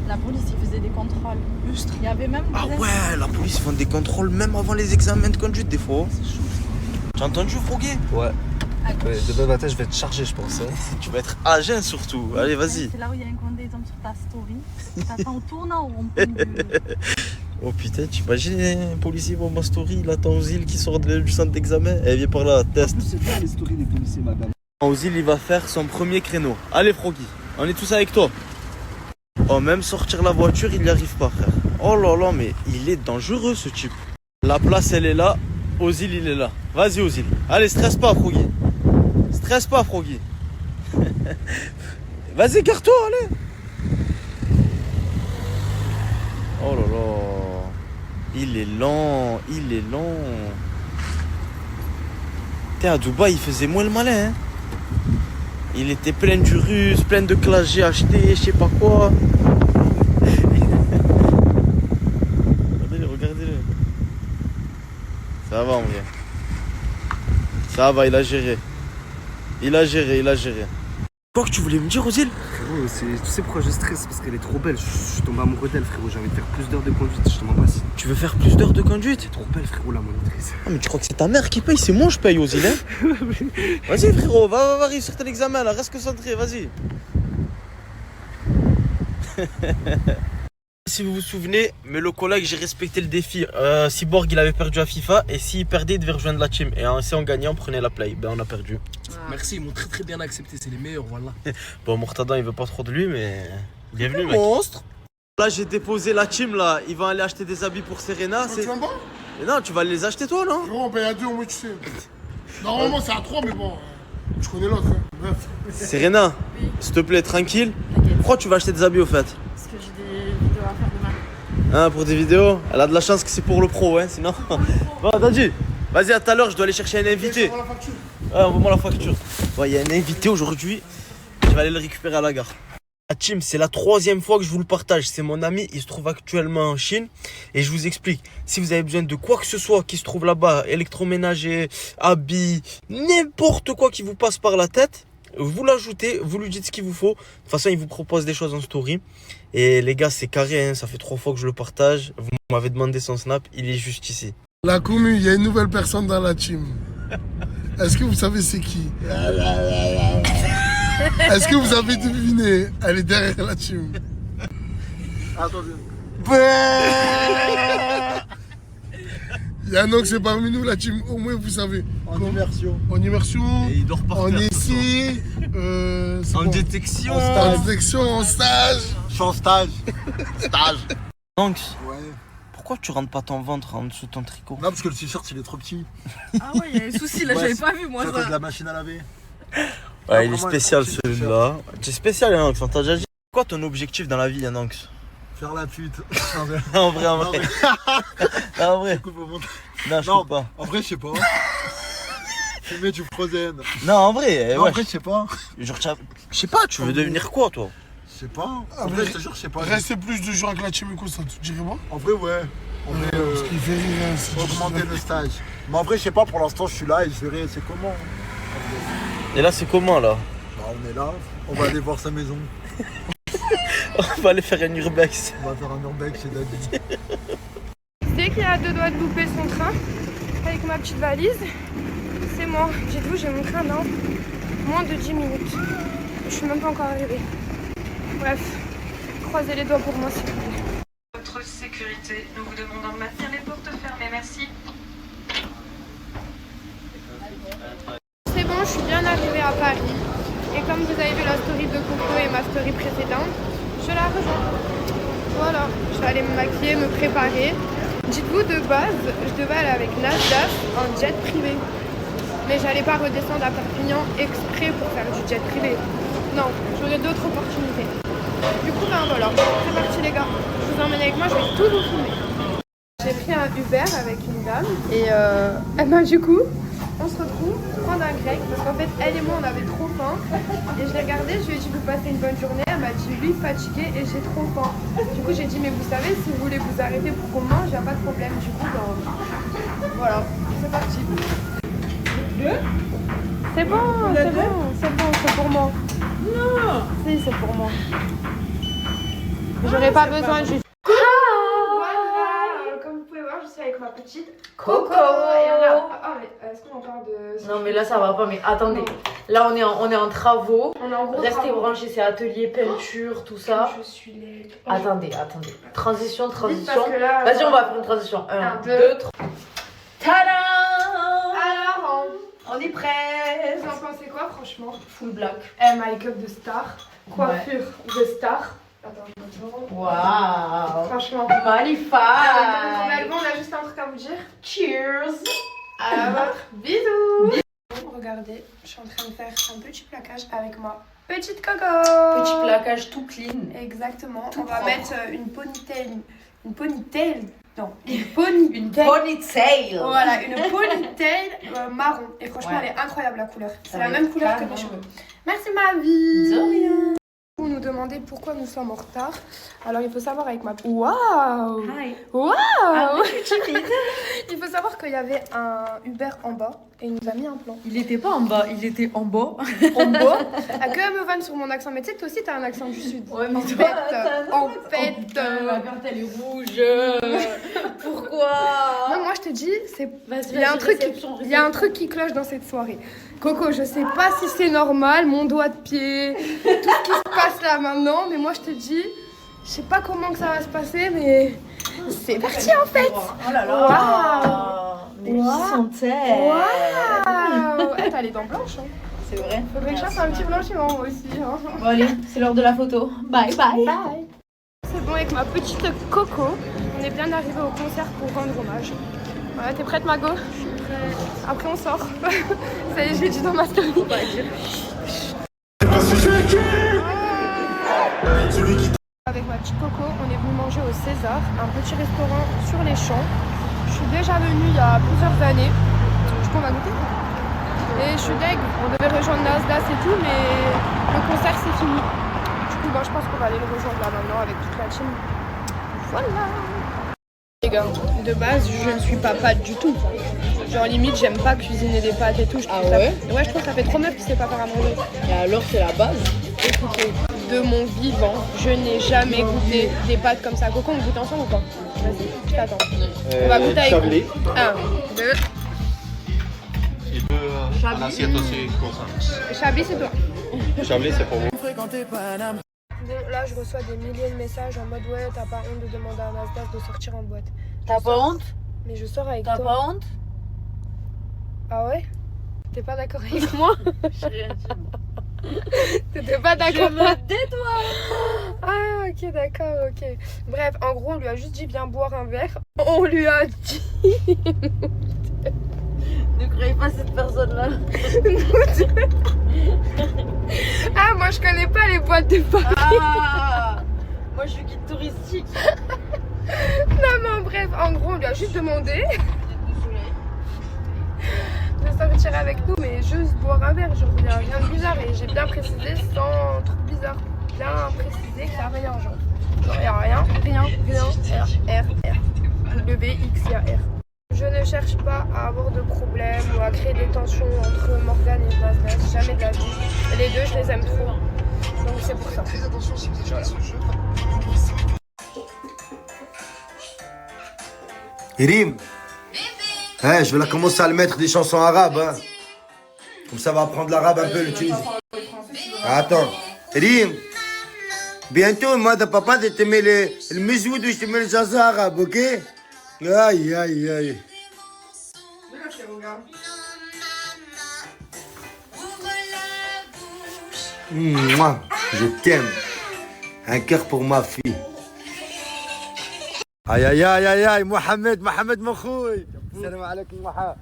la police, ils faisaient des contrôles. Il y avait même des Ouais, la police font des contrôles même avant les examens de conduite des fois. Tu as entendu, Froggy? Ouais. Demain matin, je vais être chargé, je pense. Tu vas être agent surtout. Allez, vas-y. C'est là où il y a un condamnation sur ta story. T'attends au tournant au rond-point du... Oh putain, tu imagines un policier voit ma story, il attend Ouzil qui sort du centre d'examen. Eh, viens par là, test. En plus, c'est bien les stories des policiers, madame. Ouzil, il va faire son premier créneau. Allez, Froggy, on est tous avec toi. Oh, même sortir la voiture, il n'y arrive pas, frère. Oh là là, mais il est dangereux, ce type. La place, elle est là. Ouzil, il est là. Vas-y, Ouzil. Allez, stresse pas, Froggy. Stresse pas, Froggy. Vas-y, garde-toi, allez. Oh là là. Il est lent. T'es à Dubaï, il faisait moins le malin, hein. Il était plein d'Urus, plein de classes j'ai acheté, je sais pas quoi. Regardez-le. Ça va, mon gars. Ça va, il a géré. Quoi que tu voulais me dire, Ouzil? Frérot, tu sais pourquoi je stresse? Parce qu'elle est trop belle. Je suis tombé amoureux d'elle, frérot. J'ai envie de faire plus d'heures de conduite. Je te mens pas si. Tu veux faire plus d'heures de conduite? C'est trop belle, frérot, la monitrice. Ah, mais tu crois que c'est ta mère qui paye? C'est moi je paye, Ouzil, hein. Vas-y, frérot, va réussir ton examen là. Reste concentré, vas-y. Si vous vous souvenez, mais le collègue, j'ai respecté le défi. Cyborg, il avait perdu à FIFA et s'il perdait, il devait rejoindre la team. Et si on gagnait, on prenait la play. Ben, on a perdu. Merci, ils m'ont très bien accepté. C'est les meilleurs, voilà. Bon, Mortada, il veut pas trop de lui, mais bienvenue, mec. Monstre. Là, j'ai déposé la team, là. Ils vont aller acheter des habits pour Serena. Tu vas pas? Mais non, tu vas les acheter toi, non? Non, on paye à deux, au moins, tu sais. Normalement, c'est à trois, mais bon, je connais l'autre. Hein. Bref. Serena, s'il te plaît, tranquille. Pourquoi tu vas acheter des habits, au fait? Parce que j'ai des vidéos à faire demain. Hein, pour des vidéos? Elle a de la chance que c'est pour le pro, hein, sinon... Bon, Dadji, vas-y, à tout à l'heure, je dois aller chercher un invité. Ouais, envoie-moi la facture. Bon, il y a un invité aujourd'hui, je vais aller le récupérer à la gare. La team, c'est la 3e fois que je vous le partage. C'est mon ami, il se trouve actuellement en Chine. Et je vous explique, si vous avez besoin de quoi que ce soit qui se trouve là-bas, électroménager, habits, n'importe quoi qui vous passe par la tête, vous l'ajoutez, vous lui dites ce qu'il vous faut. De toute façon, il vous propose des choses en story. Et les gars, c'est carré, hein, ça fait 3 fois que je le partage. Vous m'avez demandé son snap, il est juste ici. La commu, il y a une nouvelle personne dans la team. Est-ce que vous savez c'est qui? Est-ce que vous avez deviné? Elle est derrière la team. Attendez. Il y a un an que c'est parmi nous, la team. Au moins, vous savez. En immersion. En immersion. Et il dort par en terre, essai. En détection. En détection, en stage. Je suis en stage. Donc, Ouais. pourquoi tu rentres pas ton ventre en dessous de ton tricot? Non, parce que le t-shirt, il est trop petit. Ah ouais, il y a un souci là, Ouais, j'avais pas vu moi c'est à cause de ça. la machine à laver. Ouais, il est Vraiment, spécial il est trop petit, celui-là. C'est spécial, Yannox, on t'a déjà dit. Quoi ton objectif dans la vie, Yannox? Faire la pute. En vrai. Non, En vrai. coupe au montage. Non, je Non, coupe pas. en vrai, je sais pas. Fumer du Frozen. Non, en vrai, Non, en ouais. vrai, je sais pas. Genre, je sais pas, tu veux devenir quoi, toi? Je sais pas. Ah, En mais vrai, je te jure, je sais pas. Rester plus de jours avec la Chimico, ça te dirait pas? En vrai, ouais. En vrai, Parce qu'il fait rire, hein, c'est augmenter le stage. Mais en vrai, je sais pas, pour l'instant, je suis là et je verrai c'est comment. Et là, c'est comment, là? Bah, on est là, on va aller voir sa maison. On va aller faire un urbex. On va faire un urbex chez Daddy. C'est qu'il a 2 doigts de louper son train avec ma petite valise. C'est moi. Dites-vous, j'ai mon train dans moins de 10 minutes. Je suis même pas encore arrivée. Bref, croisez les doigts pour moi s'il vous plaît. Votre sécurité, nous vous demandons de maintenir les portes fermées, merci. C'est bon, je suis bien arrivée à Paris. Et comme vous avez vu la story de Coco et ma story précédente, je la rejoins. Voilà, je vais aller me maquiller, me préparer. Dites-vous, de base, je devais aller avec Nasdaq en jet privé. Mais j'allais pas redescendre à Perpignan exprès pour faire du jet privé. Non, j'aurais d'autres opportunités. Du coup, ben voilà, c'est parti les gars. Je vous emmène avec moi, je vais tout vous filmer. J'ai pris un Uber avec une dame et ben, du coup, on se retrouve prendre un grec parce qu'en fait, elle et moi, on avait trop faim. Et je l'ai regardée, je lui ai dit, vous passez une bonne journée. Elle m'a dit, oui, fatiguée et j'ai trop faim. Du coup, j'ai dit, mais vous savez, si vous voulez vous arrêter pour qu'on mange, il n'y a pas de problème. Du coup, ben, voilà, c'est parti. C'est bon, c'est pour moi. Non. Si, c'est pour moi. J'aurais pas besoin de juste... Voilà, comme vous pouvez voir, je suis avec ma petite Coco. Et on a... Ah, mais est-ce qu'on en parle de... Non mais là ça va pas, mais attendez. Là on est en travaux. On est en gros Restez travaux. branchés, c'est atelier, peinture, tout ça. Je suis laide. Attendez. Transition. parce que là, Vas-y, on va faire une transition. 1, 2, 3. Tadam! Alors, On est prêts. vous en pensez quoi, franchement? Full black. Make-up de star, coiffure de star. Attends, Waouh. franchement. Magnifique. Bon, on a juste un truc à vous dire. Cheers. Alors, bisous. Regardez, je suis en train de faire un petit plaquage avec ma petite Coco. Petit plaquage tout clean. Exactement. Tout on va propre. mettre une ponytail. Une ponytail. Non, Une ponytail. Voilà, une ponytail marron. Et franchement, Ouais. elle est incroyable la couleur. C'est Ça la va même être couleur que canon. mes cheveux. Merci ma vie. De rien. Vous nous demandez pourquoi nous sommes en retard. Alors il faut savoir avec ma... Waouh. Hi. Waouh. Ah, je suis timide. Il faut savoir qu'il y avait un Uber en bas et il nous a mis un plan. Il était pas en bas, il était en bas. En bas. Elle quand même me vanne sur mon accent. Mais tu sais que toi aussi t'as un accent du sud. Ouais, mais en toi, fait, t'as un en autre fait. La carte elle est rouge. Pourquoi? Non, moi je te dis, c'est Vas-y, il y a un truc, réception. il y a un truc qui cloche dans cette soirée. Coco, je sais pas si c'est normal, mon doigt de pied, tout ce qui se passe là maintenant, mais moi je te dis, je sais pas comment que ça va se passer, mais c'est parti en fait. Oh là là. Mais Waouh. qui sont-elles? Waouh. Eh, t'as les dents blanches. Hein. C'est vrai. Faudrait que je fasse un petit blanchiment moi aussi. Hein. Bon allez, c'est l'heure de la photo. Bye bye. Bye. C'est bon, avec ma petite Coco, on est bien arrivé au concert pour rendre hommage. Voilà, t'es prête Mago? Après on sort. Ça y est, je l'ai dit dans ma story. Avec ma petite Coco, on est venu manger au César, un petit restaurant sur les champs. Je suis déjà venue il y a plusieurs années. Du coup, on va goûter. Et je suis deg. On devait rejoindre Nasdaq et tout, mais le concert c'est fini. Du coup, je pense qu'on va aller le rejoindre là maintenant avec toute la team. Voilà. Les gars, de base, je ne suis pas pâte du tout. Genre limite, j'aime pas cuisiner des pâtes et tout. Je trouve ça... Ouais, je trouve que ça fait trop meuf qui sait pas faire à manger. Et alors c'est la base. Écoutez, de mon vivant, je n'ai jamais goûté des pâtes comme ça. Coco, on goûte ensemble ou pas? Vas-y, je t'attends. On va goûter avec Chablais. 1, 2. Et deux en assiette aussi, comme ça. Chablis, c'est toi. Chablais, c'est pour vous. Bon, là, je reçois des milliers de messages en mode ouais, t'as pas honte de demander à Nasdaq de sortir en boîte. T'as pas honte? Mais je sors avec toi. T'as pas honte? Ah ouais? T'es pas d'accord avec moi? J'ai rien dit. T'étais pas d'accord? Je me dédoie. Ah ok, d'accord, ok. Bref, en gros, on lui a juste dit viens boire un verre. On lui a dit... Ne croyez pas cette personne-là. Ah, moi je connais pas les boîtes de Paris. Ah, moi je suis guide touristique. Non, mais bref, en gros, on lui a juste demandé de sortir avec nous, mais juste boire un verre. Genre, il n'y a rien de bizarre. Et j'ai bien précisé sans truc bizarre. Bien précisé qu'il n'y a rien, genre. Genre, il n'y a rien, R. W, X, il y a R. Je ne cherche pas à avoir de problème ou à créer des tensions entre Morgane et Vaznas. Jamais de la vie. Et les deux, je les aime trop. Donc c'est pour ça. Voilà. Irim, hey, je vais la commencer à le mettre des chansons arabes. Hein. Comme ça va apprendre l'arabe un peu, le tunisien. Attends, Irim, bientôt, moi, de papa, je te mets le mesoud ou je te mets les chansons arabes, ok? Aïe, aïe, aïe. Mouah, je t'aime. Un cœur pour ma fille. Aïe aïe aïe aïe aïe, Mohamed mon khouy. Salam alaikum Mohamed.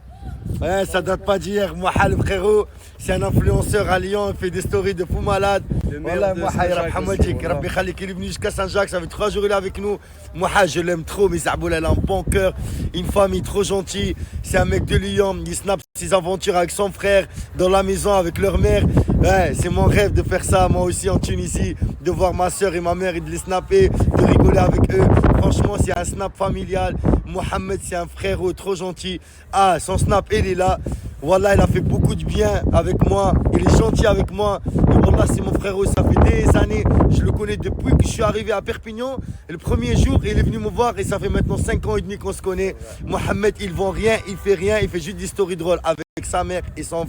Ouais, ça date pas d'hier, Mohamed le frérot, c'est un influenceur à Lyon, il fait des stories de fou malade. Wallah Mohamed, Rabbi Khalik, il est venu jusqu'à Saint-Jacques, ça fait 3 jours il est avec nous. Mohamed, je l'aime trop, mais Zaboul, elle a un bon cœur, une famille trop gentille. C'est un mec de Lyon, il snap ses aventures avec son frère, dans la maison avec leur mère. Ouais, c'est mon rêve de faire ça, moi aussi en Tunisie, de voir ma soeur et ma mère et de les snapper, de rigoler avec eux. Franchement, c'est un snap familial. Mohamed, c'est un frérot trop gentil. Ah, son snap, il est là. Wallah, il a fait beaucoup de bien avec moi. Il est gentil avec moi. Et Wallah, c'est mon frérot. Ça fait des années. Je le connais depuis que je suis arrivé à Perpignan. Et le premier jour, il est venu me voir. Et ça fait maintenant 5 ans et demi qu'on se connaît. Mohamed, il vend rien. Il fait rien. Il fait juste des stories drôles avec sa mère et son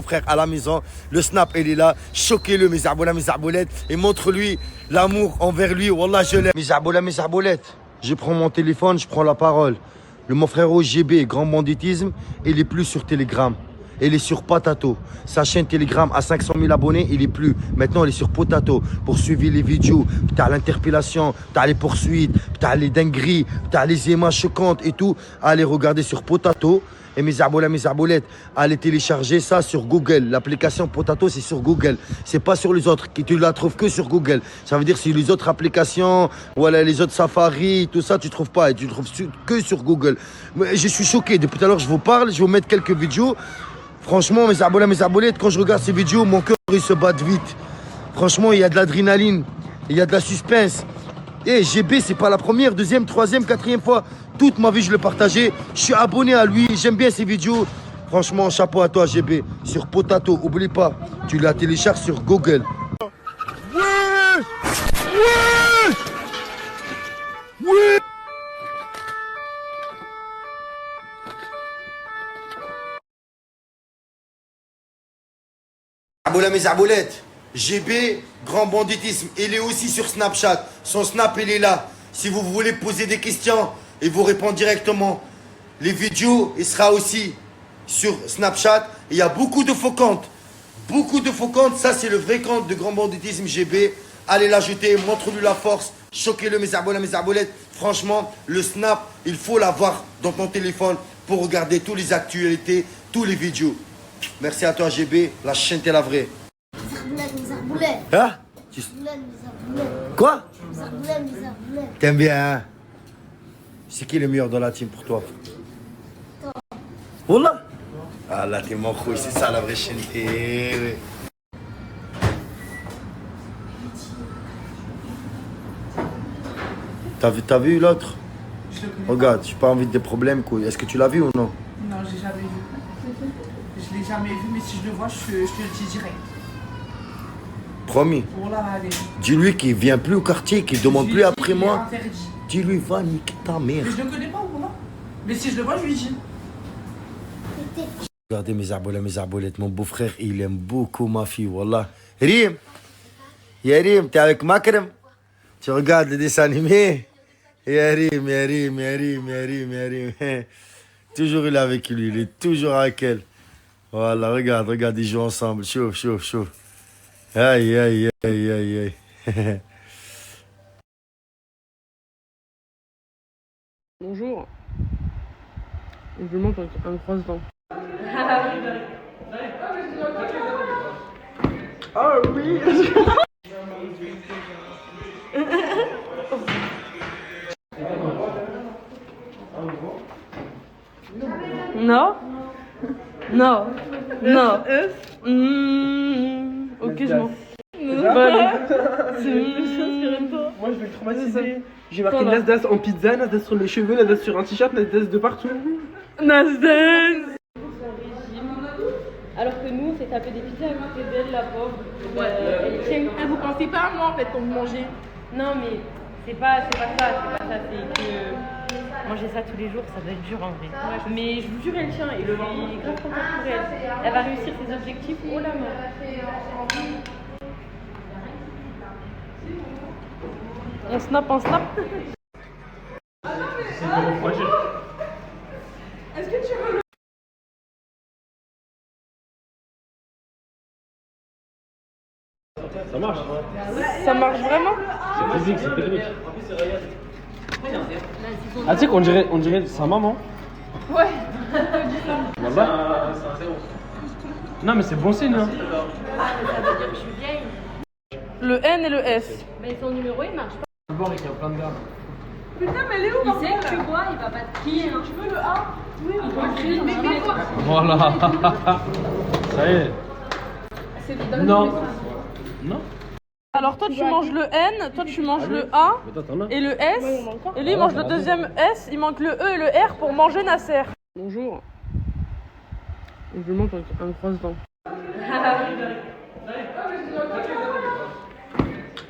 frère à la maison. Le snap, il est là. Choquez-le, mes arboulettes. Et montre-lui l'amour envers lui. Wallah, je l'aime. Mes arboulettes. Je prends mon téléphone, je prends la parole. Mon frérot GB, Grand Banditisme, il est plus sur Telegram. Il est sur Potato. Sa chaîne Telegram a 500 000 abonnés, il est plus. Maintenant, il est sur Potato pour suivre les vidéos. T'as l'interpellation, t'as les poursuites, t'as les dingueries, t'as les images choquantes et tout. Allez regarder sur Potato. Et mes arboulettes, allez télécharger ça sur Google. L'application Potato, c'est sur Google. C'est pas sur les autres. Tu la trouves que sur Google. Ça veut dire que les autres applications, voilà, les autres Safari, tout ça, tu trouves pas. Et tu trouves que sur Google. Mais je suis choqué. Depuis tout à l'heure, je vous parle. Je vais vous mettre quelques vidéos. Franchement, mes arboulettes, quand je regarde ces vidéos, mon cœur, il se bat vite. Franchement, il y a de l'adrénaline. Il y a de la suspense. Et GB, c'est pas la première, deuxième, troisième, quatrième fois. Toute ma vie, je le partageais. Je suis abonné à lui. J'aime bien ses vidéos. Franchement, chapeau à toi, GB. Sur Potato, oublie pas, tu la télécharges sur Google. Ouais! Mes arboulettes. GB, Grand Banditisme. Il est aussi sur Snapchat. Son snap, il est là. Si vous voulez poser des questions et vous répondre directement, les vidéos, il sera aussi sur Snapchat. Il y a beaucoup de faux comptes. Ça, c'est le vrai compte de Grand Banditisme GB. Allez l'ajouter, montre-lui la force. Choquez-le, mes arboulettes. Franchement, le snap, il faut l'avoir dans ton téléphone pour regarder toutes les actualités, tous les vidéos. Merci à toi, GB. La chaîne, t'es la vraie. Les arboulettes. Hein? Quoi? Les arboulettes. T'aimes bien, hein? C'est qui le meilleur dans la team pour toi? Toi. Wallah? Ah là, t'es mon couille, c'est ça la vraie chaîne. Eh oui. T'as vu l'autre? Regarde, j'ai pas envie de des problèmes, couille. Est-ce que tu l'as vu ou non? Non, j'ai jamais vu. Je l'ai jamais vu, mais si je le vois, je te le dis direct. Promis. Dis-lui qu'il vient plus au quartier, qu'il demande plus après moi. Dis-lui, va niquer ta mère. Mais je le connais pas ou non? Mais si je le vois, je lui dis. Regardez mes arboulettes, mon beau-frère, il aime beaucoup ma fille, wallah. Rim, Yarim, t'es avec Makrem? Tu regardes les dessins animés? Yarim. Toujours il est avec lui, il est toujours avec elle. Voilà, regarde, ils jouent ensemble. Chauffe. Aïe. Bonjour. Je demande un croissant. Oh oui. Non. Non. Non. Ok, je m'en fous. Moi, je vais le traumatiser. J'ai marqué Nasdaq en pizza, Nasdaq sur mes cheveux, Nasdaq sur un t-shirt, Nasdaq de partout. Nasdaq. Alors que nous, on s'est tapé des pizzas à côté d'elle, la pauvre. Elle tient. Vous pensez pas à moi en fait quand vous mangez? Non, mais c'est pas ça, c'est que manger ça tous les jours, ça doit être dur en vrai. Mais je vous jure, elle tient et le est grave content pour elle. Elle va réussir ses objectifs haut la main. On snap. Est-ce que tu veux le... Ça marche. Ça marche vraiment? C'est physique, c'est technique. Ah, tu sais qu'on dirait sa maman. Ouais. Voilà. Non, mais c'est bon signe. Hein. Ah, mais ça veut dire que je suis vieille. Le N et le S. Mais son numéro, il marche pas. Le bord, il y a plein de gars. Putain, mais elle est où? Il sait que tu vois, il va pas te crier. Tu veux le A? Oui, il va te crier. Mais quoi? Voilà. Ça y est. C'est évident. Non. Non. Alors toi tu manges le N, toi tu manges le A et le S, et lui il mange le deuxième S, il manque le E et le R pour manger Nasser. Bonjour. Je mange avec un croissant.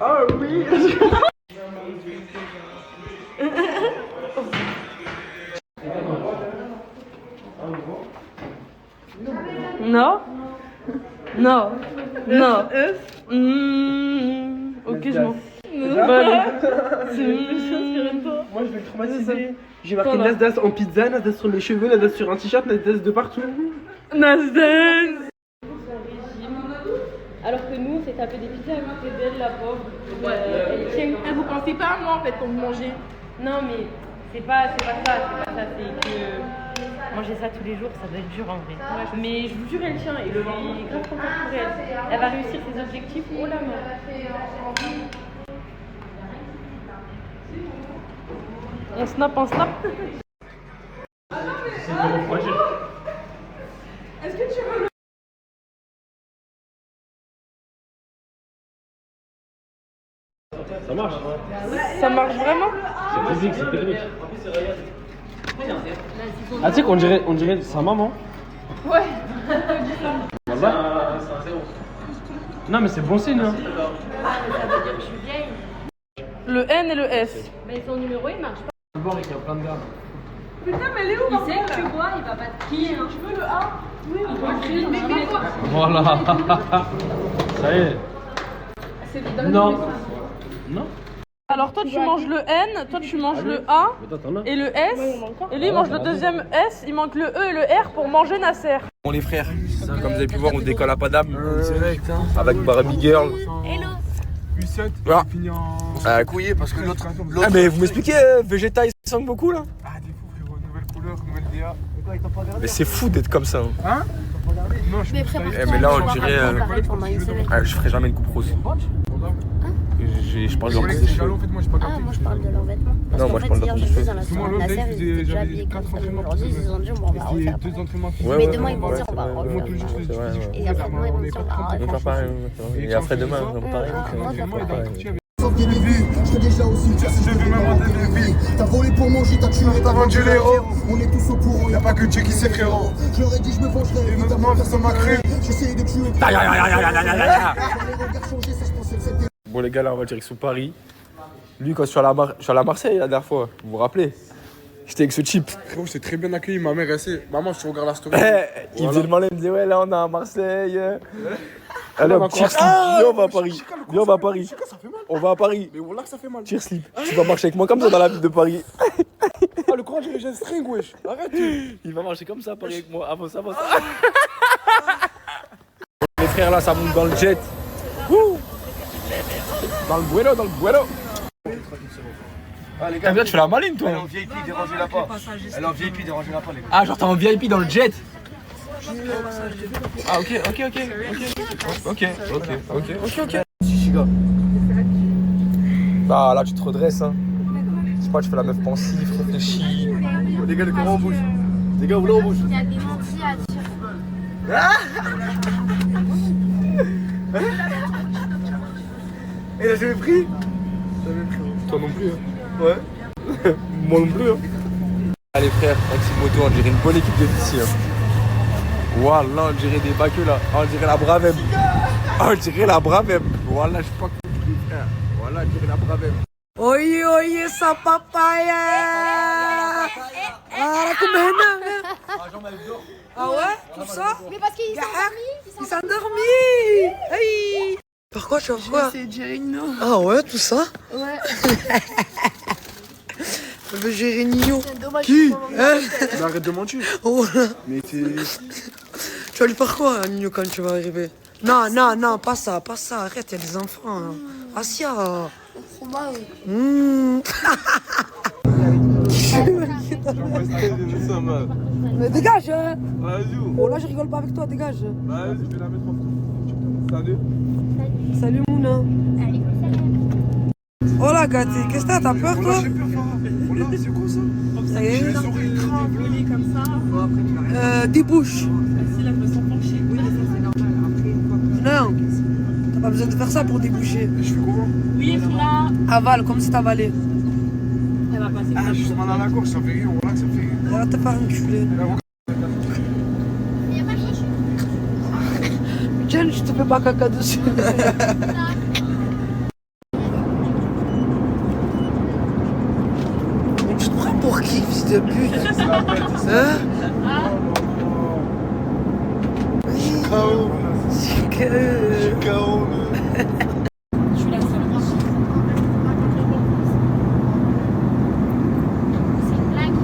Ah oui. Non. Non. Non. Ok, je m'en fous. Moi, je vais le traumatiser. J'ai marqué Nasdaq en pizza, Nasdaq sur mes cheveux, Nasdaq sur un t-shirt, Nasdaq de partout. Nasdaq. Alors que nous, on s'est tapé des pizzas à côté d'elle, la pauvre. Elle tient. Vous pensez pas à moi en fait quand vous mangez? Non, mais c'est pas ça, c'est que manger ça tous les jours, ça doit être dur en vrai. Mais je vous jure, elle tient et le est grave content pour elle. Elle va réussir ses objectifs haut la main. On snap. Est-ce que tu veux le... Ça marche. Ça marche vraiment? C'est physique, c'est technique. Ah, tu sais qu'on dirait sa maman. Ouais. Voilà. Non, mais c'est bon signe. Hein. Ah, mais ça veut dire que je suis vieille. Le N et le S. Mais son numéro, il marche pas. Le bord, il y a plein de gars. Putain, mais elle est où? Il sait que tu vois, il va pas te crier. Tu veux le A? Oui, il va te crier. Mais quoi? Voilà. Ça y est. C'est évident. Non. Alors toi tu manges le N, toi tu manges le A et le S, et lui il mange le deuxième S, il manque le E et le R pour manger Nasser. Bon les frères, comme vous avez pu voir, on décolle à Padam avec Barbie Girl. Hello. Voilà. Couillé parce que l'autre. Ah mais vous m'expliquez, Vegeta il sent beaucoup là. Ah des fous frérot, nouvelle couleur, nouvelle DA. Mais c'est fou d'être comme ça. Hein? Non, Mais prépare-toi, mais là on je dirait. vais parler pendant une semaine. Je ferai jamais une coupe rose. Je parle de leur coupe de cheveux. Ah, moi je parle de leurs vêtements. Parce Non, qu'en moi je fait, parle de hier leur j'ai coupe de fait cheveux. dans la soirée de Nasser, ils étaient déjà habillés comme ça. Aujourd'hui, ils ont dit on va refaire. Mais demain ils vont dire on va refaire. Et après demain ils vont dire on va On va faire pareil. Et après demain on va pareil. Je t'ai déjà aussi dit si je devais m'inventer des vies. T'as volé pour manger, t'as tué, t'as vendu les héros. On est tous au courant, y'a pas que Dieu qui sait frérot. Je leur ai dit je me vengerai, et maintenant personne m'a cru. J'essayais de tuer. Bon les gars là on va direction Paris. Lui quand je suis allé à Marseille la dernière fois, vous vous rappelez? J'étais avec ce cheap. Frérot, j'étais très bien accueilli, ma mère elle sait. Maman, je te regarde la story. Il faisait le malin, il me disait ouais là on est à Marseille. Allez hop, cheer slip, viens on va à Paris. Viens on va à Paris. On va à Paris. Mais voilà que ça fait mal. Cheer slip. Tu vas marcher avec moi comme ça dans la ville de Paris. Ah le courage il est string wesh. Arrête. Il va marcher comme ça à Paris avec moi. Avance. Les frères là ça monte dans le jet. Wouh. Dans le bueno. Ah les gars, tu fais la maline toi. Elle est en VIP, dérangez-la pas. Elle est en VIP, dérangez-la pas les gars. Ah genre t'es en VIP dans le jet. Ah ok. Bah là tu te redresses hein. Je sais pas, tu fais la meuf pensive, réfléchie. Les gars, comment on bouge? Les gars, où là on bouge? Il y a des lentilles à tirer. Et là, j'avais pris. Toi non plus, hein. Ouais. Moi non plus, hein. Allez, frère, Maximoto, on dirait une bonne équipe de ici, hein. Wallah, on dirait des baqueux là. On dirait la Bravem. On dirait la Bravem. Wallah, je sais pas compris, frère. Wallah, on dirait la Bravem. Oye, oye, sa papaya. Ah, ah ouais, tout ça. Mais parce qu'il s'est endormi. Il s'est endormi. Hey. Pourquoi tu as quoi? C'est Gérino. Ah ouais, tout ça. Ouais. Le Gérino. Qui? Hein? Mais arrête de mentir. Oh là. Mais t'es... Tu vas lui faire quoi, Nino, quand tu vas arriver? Non, non, non, pas ça, pas ça. Arrête, il y a des enfants. Hein. Asia. Mais dégage, hein. Vas-y. Oh là, je rigole pas avec toi, dégage. Vas-y, je vais la mettre en photo. Salut. Salut, Mouna. Oh là, gâté, qu'est-ce que t'as peur, toi? J'ai peur, oh là, c'est quoi ça? Ça y est. J'ai les oreilles graves. Comme ça. Des bouches. Non, t'as pas besoin de faire ça pour déboucher. Je fais comment? Oui, là. Avale, comme si t'avalais. Elle va passer. Ah, justement dans la gorge, ça fait rire, voilà que ça fait rire. Elle va te faire enculer. Jen, je te fais pas caca dessus. Mais tu te prends pour qui, fils de pute? Hein? Je suis KO. Je suis KO. Je suis la seule. C'est une blague.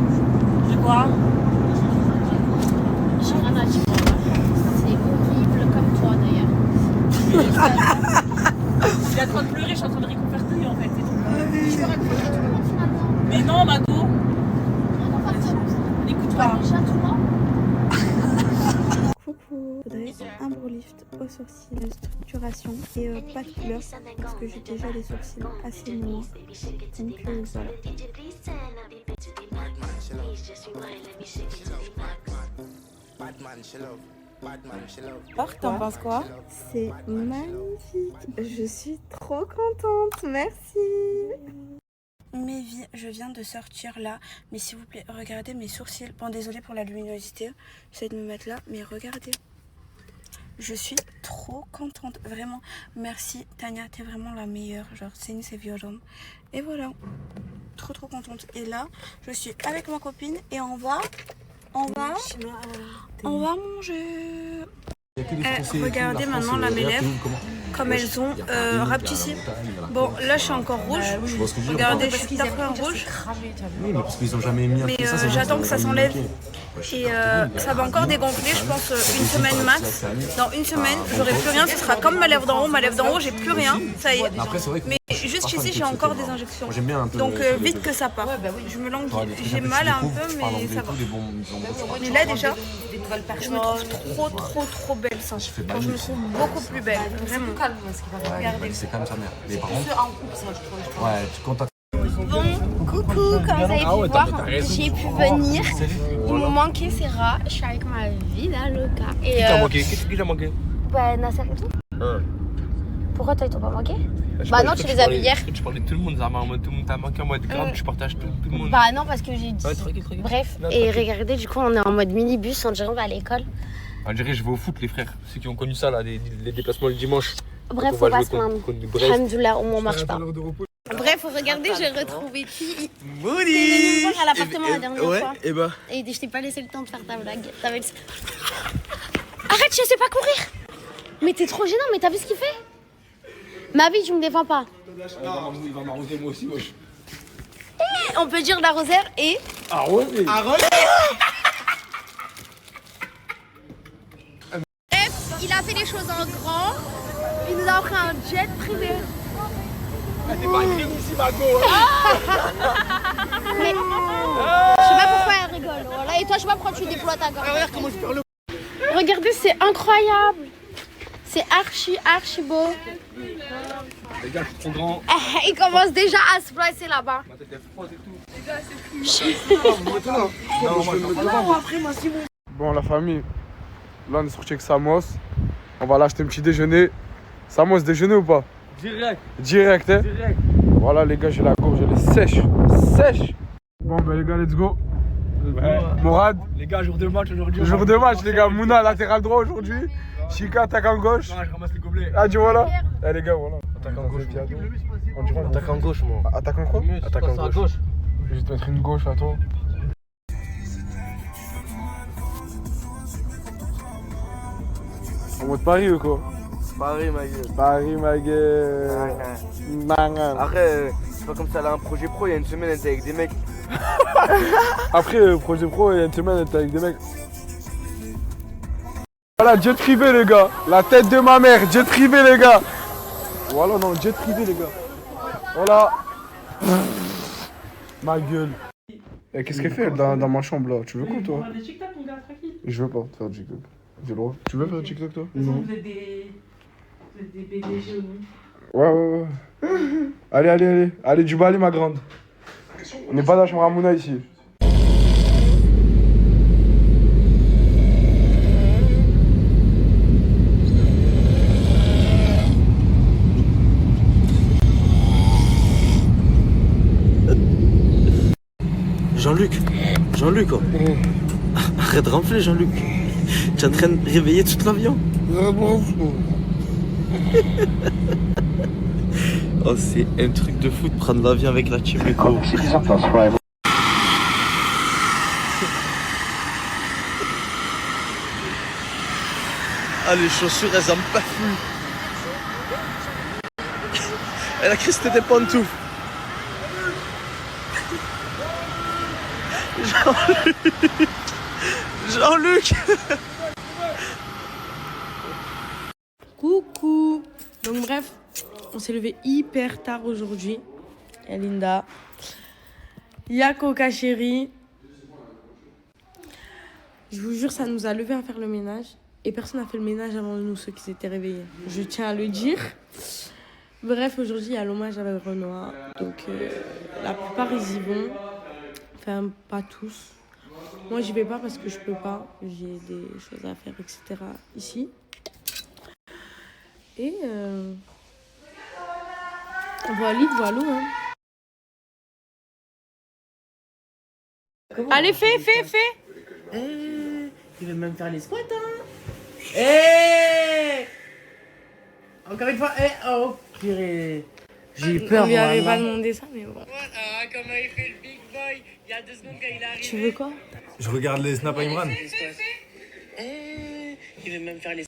Je vois. J'ai rien à dire. C'est horrible comme toi d'ailleurs. Il est en train de pleurer, je suis en train de réconforter en fait. Mais non, Mago. N'écoute pas. Coucou, faudrait un brow lift aux sourcils, de structuration et pas de couleur parce que j'ai déjà des sourcils assez noirs. Donc voilà. Alors, t'en penses quoi? C'est magnifique. Je suis trop contente. Merci. Mes vies, je viens de sortir là, mais s'il vous plaît, regardez mes sourcils. Bon, désolée pour la luminosité, j'essaie de me mettre là, mais regardez. Je suis trop contente, vraiment. Merci Tania, t'es vraiment la meilleure. Genre, c'est une violente. Et voilà, trop contente. Et là, je suis avec ma copine et on va manger. Regardez maintenant la mes lèvres comme elles ont rapetissé. Bon là je suis encore rouge. Regardez, je suis d'après rouge. Oui, mais parce qu'ils ont jamais mis un Mais j'attends que ça s'enlève. Et ça va encore dégonfler, je pense une semaine max. Dans une semaine, j'aurai plus rien. Ce sera comme ma lèvre d'en haut. Ma lèvre d'en haut, j'ai plus rien. Ça y est. Mais juste ici, j'ai encore des injections. Donc vite que ça part. Je me languis. J'ai mal un peu, mais ça va. Mais là déjà, je me trouve trop belle ça. Je me trouve beaucoup plus belle. Vraiment. Regardez. C'est comme sa mère. Mais par contre, Ouais, tu contactes. Bon, coucou, comme vous avez pu voir, j'ai pu venir. Il me manquait ces rats. Je suis avec ma vie là, Loca. Qui t'a manqué? Qu'est-ce qui t'a manqué? Bah, Nasser et tout. Pourquoi toi, ils t'ont pas manqué? Bah non, tu les as vus hier. Tu parlais de tout le monde, Zama, en mode tout le monde t'a manqué en mode grave, tu partages tout le monde. Bah non, parce que j'ai dit. Bref, et regardez, du coup, on est en mode minibus, on dirait on va à l'école. On dirait je vais au foot, les frères. Ceux qui ont connu ça, là, les déplacements le dimanche. Bref, on va se plaindre. Alhamdoulilah, au moins on marche pas. Bref, regardez, j'ai retrouvé qui Moody. t'es venu me voir à l'appartement la dernière ouais, fois. Et bah. Et je t'ai pas laissé le temps de faire ta blague. Arrête, je sais pas courir. Mais t'es trop gênant, mais t'as vu ce qu'il fait? Ma vie, tu me défends pas. Il va m'arroser moi aussi, wesh. On peut dire l'arroseur et... Arroser. Il a fait les choses en grand. Il nous a offert un jet privé. T'es pas green ici, Mago. Mais je sais pas pourquoi elle rigole. Voilà. Et toi, je sais pas pourquoi tu déploies ta gorge. Regarde comment je perds le... Regardez, c'est incroyable. C'est archi beau. Les gars, je suis trop grand. Il commence déjà à se placer là-bas. Ma tête est froide et tout. Bon, la famille, Là, on est sorti avec Samos. On va l'acheter un petit déjeuner. Samos, déjeuner ou pas? Direct. Direct, hein? Direct. Voilà, les gars, j'ai la gorge, elle est sèche. Sèche. Bon, ben, les gars, let's go. Ouais. Morad. Les gars, jour de match aujourd'hui. Jour de match, les gars. Mouna, latéral droit aujourd'hui. Chika, attaquant gauche. Non, je ramasse les gobelets. Ah, tu vois là? Eh, les gars, voilà. Attaquant gauche. On dirait Attaquant gauche, moi. Attaquant quoi? Attaquant gauche. Je vais te mettre une gauche à toi. En mode Paris ou quoi? Paris, ma gueule. Paris, ma gueule. Après, c'est pas comme ça, elle a un projet pro, il y a une semaine, elle était avec des mecs. Après, projet pro, il y a une semaine, elle était avec des mecs. Voilà, jet privé, les gars. La tête de ma mère, jet privé, les gars. Voilà, non, jet privé, les gars. Voilà. Ma gueule. Eh, qu'est-ce qu'elle fait dans ma chambre là? Tu veux quoi toi? Des TikTok, mon gars, tranquille. Je veux pas faire de TikTok. J'ai le droit. Tu veux faire de TikTok toi? Vous êtes des PDG ou non? Ouais. Allez, du Bali, ma grande. On n'est pas dans la chambre à Mouna ici. Jean-Luc, oh. Arrête de ronfler, Jean-Luc. Tu es en train de réveiller toute l'avion. Oh, c'est un truc de fou de prendre l'avion avec la team Eco. Ah, les chaussures, elles en peuvent plus. Elle a cristé des pantoufles. Jean-Luc. Coucou. Donc bref, on s'est levé hyper tard aujourd'hui. Il y a Linda. Il y a Coca chérie. Je vous jure, ça nous a levé à faire le ménage. Et personne n'a fait le ménage avant nous, ceux qui s'étaient réveillés. Je tiens à le dire. Bref, aujourd'hui, il y a l'hommage avec Renoir. Donc, la plupart, ils y vont. Enfin, pas tous. Moi, j'y vais pas parce que je peux pas. J'ai des choses à faire, etc. ici. Et voilà. Hein. Allez, fais. Il veut même faire les squats, hein. Encore une fois, oh, purée. J'ai eu peur, on lui avait pas demandé ça, mais bon. Voilà, comment il fait le big boy. Il y a 2 secondes quand il est arrivé. Tu veux quoi? Je regarde les snaps à Imran. Il veut même faire les...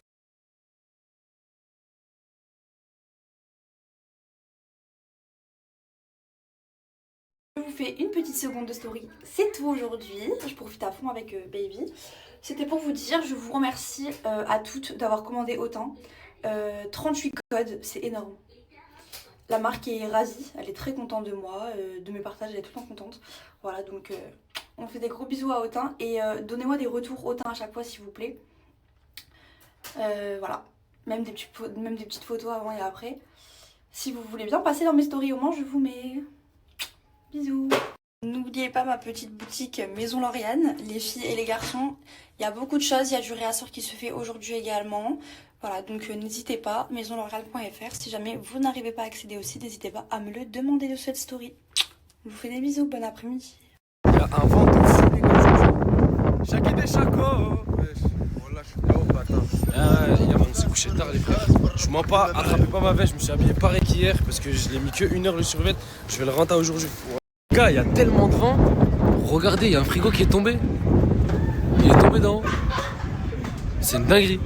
Je vous fais une petite seconde de story, c'est tout aujourd'hui, je profite à fond avec Baby. C'était pour vous dire, je vous remercie à toutes d'avoir commandé autant. 38 codes, c'est énorme. La marque est ravie, elle est très contente de moi, de mes partages, elle est tout le temps contente. Voilà, donc on fait des gros bisous à Autun et donnez-moi des retours Autun à chaque fois s'il vous plaît. Voilà, même des petites photos avant et après. Si vous voulez bien passer dans mes stories au moins, je vous mets... Bisous. N'oubliez pas ma petite boutique Maison Lauriane, les filles et les garçons. Il y a beaucoup de choses, il y a du réassort qui se fait aujourd'hui également. Voilà, donc n'hésitez pas, maisonlauriane.fr. Si jamais vous n'arrivez pas à accéder aussi, n'hésitez pas à me le demander de cette story. Je vous fais des bisous, bon après-midi. Il y a un vent de fou, les gars. Chacun des chacos. Voilà, je suis là au matin. On s'est couché tard, les frères. Je mens pas, attrapez pas ma veste. Je me suis habillé pareil qu'hier parce que je l'ai mis que 1 heure le survêt. Je vais le rentrer aujourd'hui. Les gars, il y a tellement de vent. Regardez, il y a un frigo qui est tombé. Il est tombé d'en haut. C'est une dinguerie.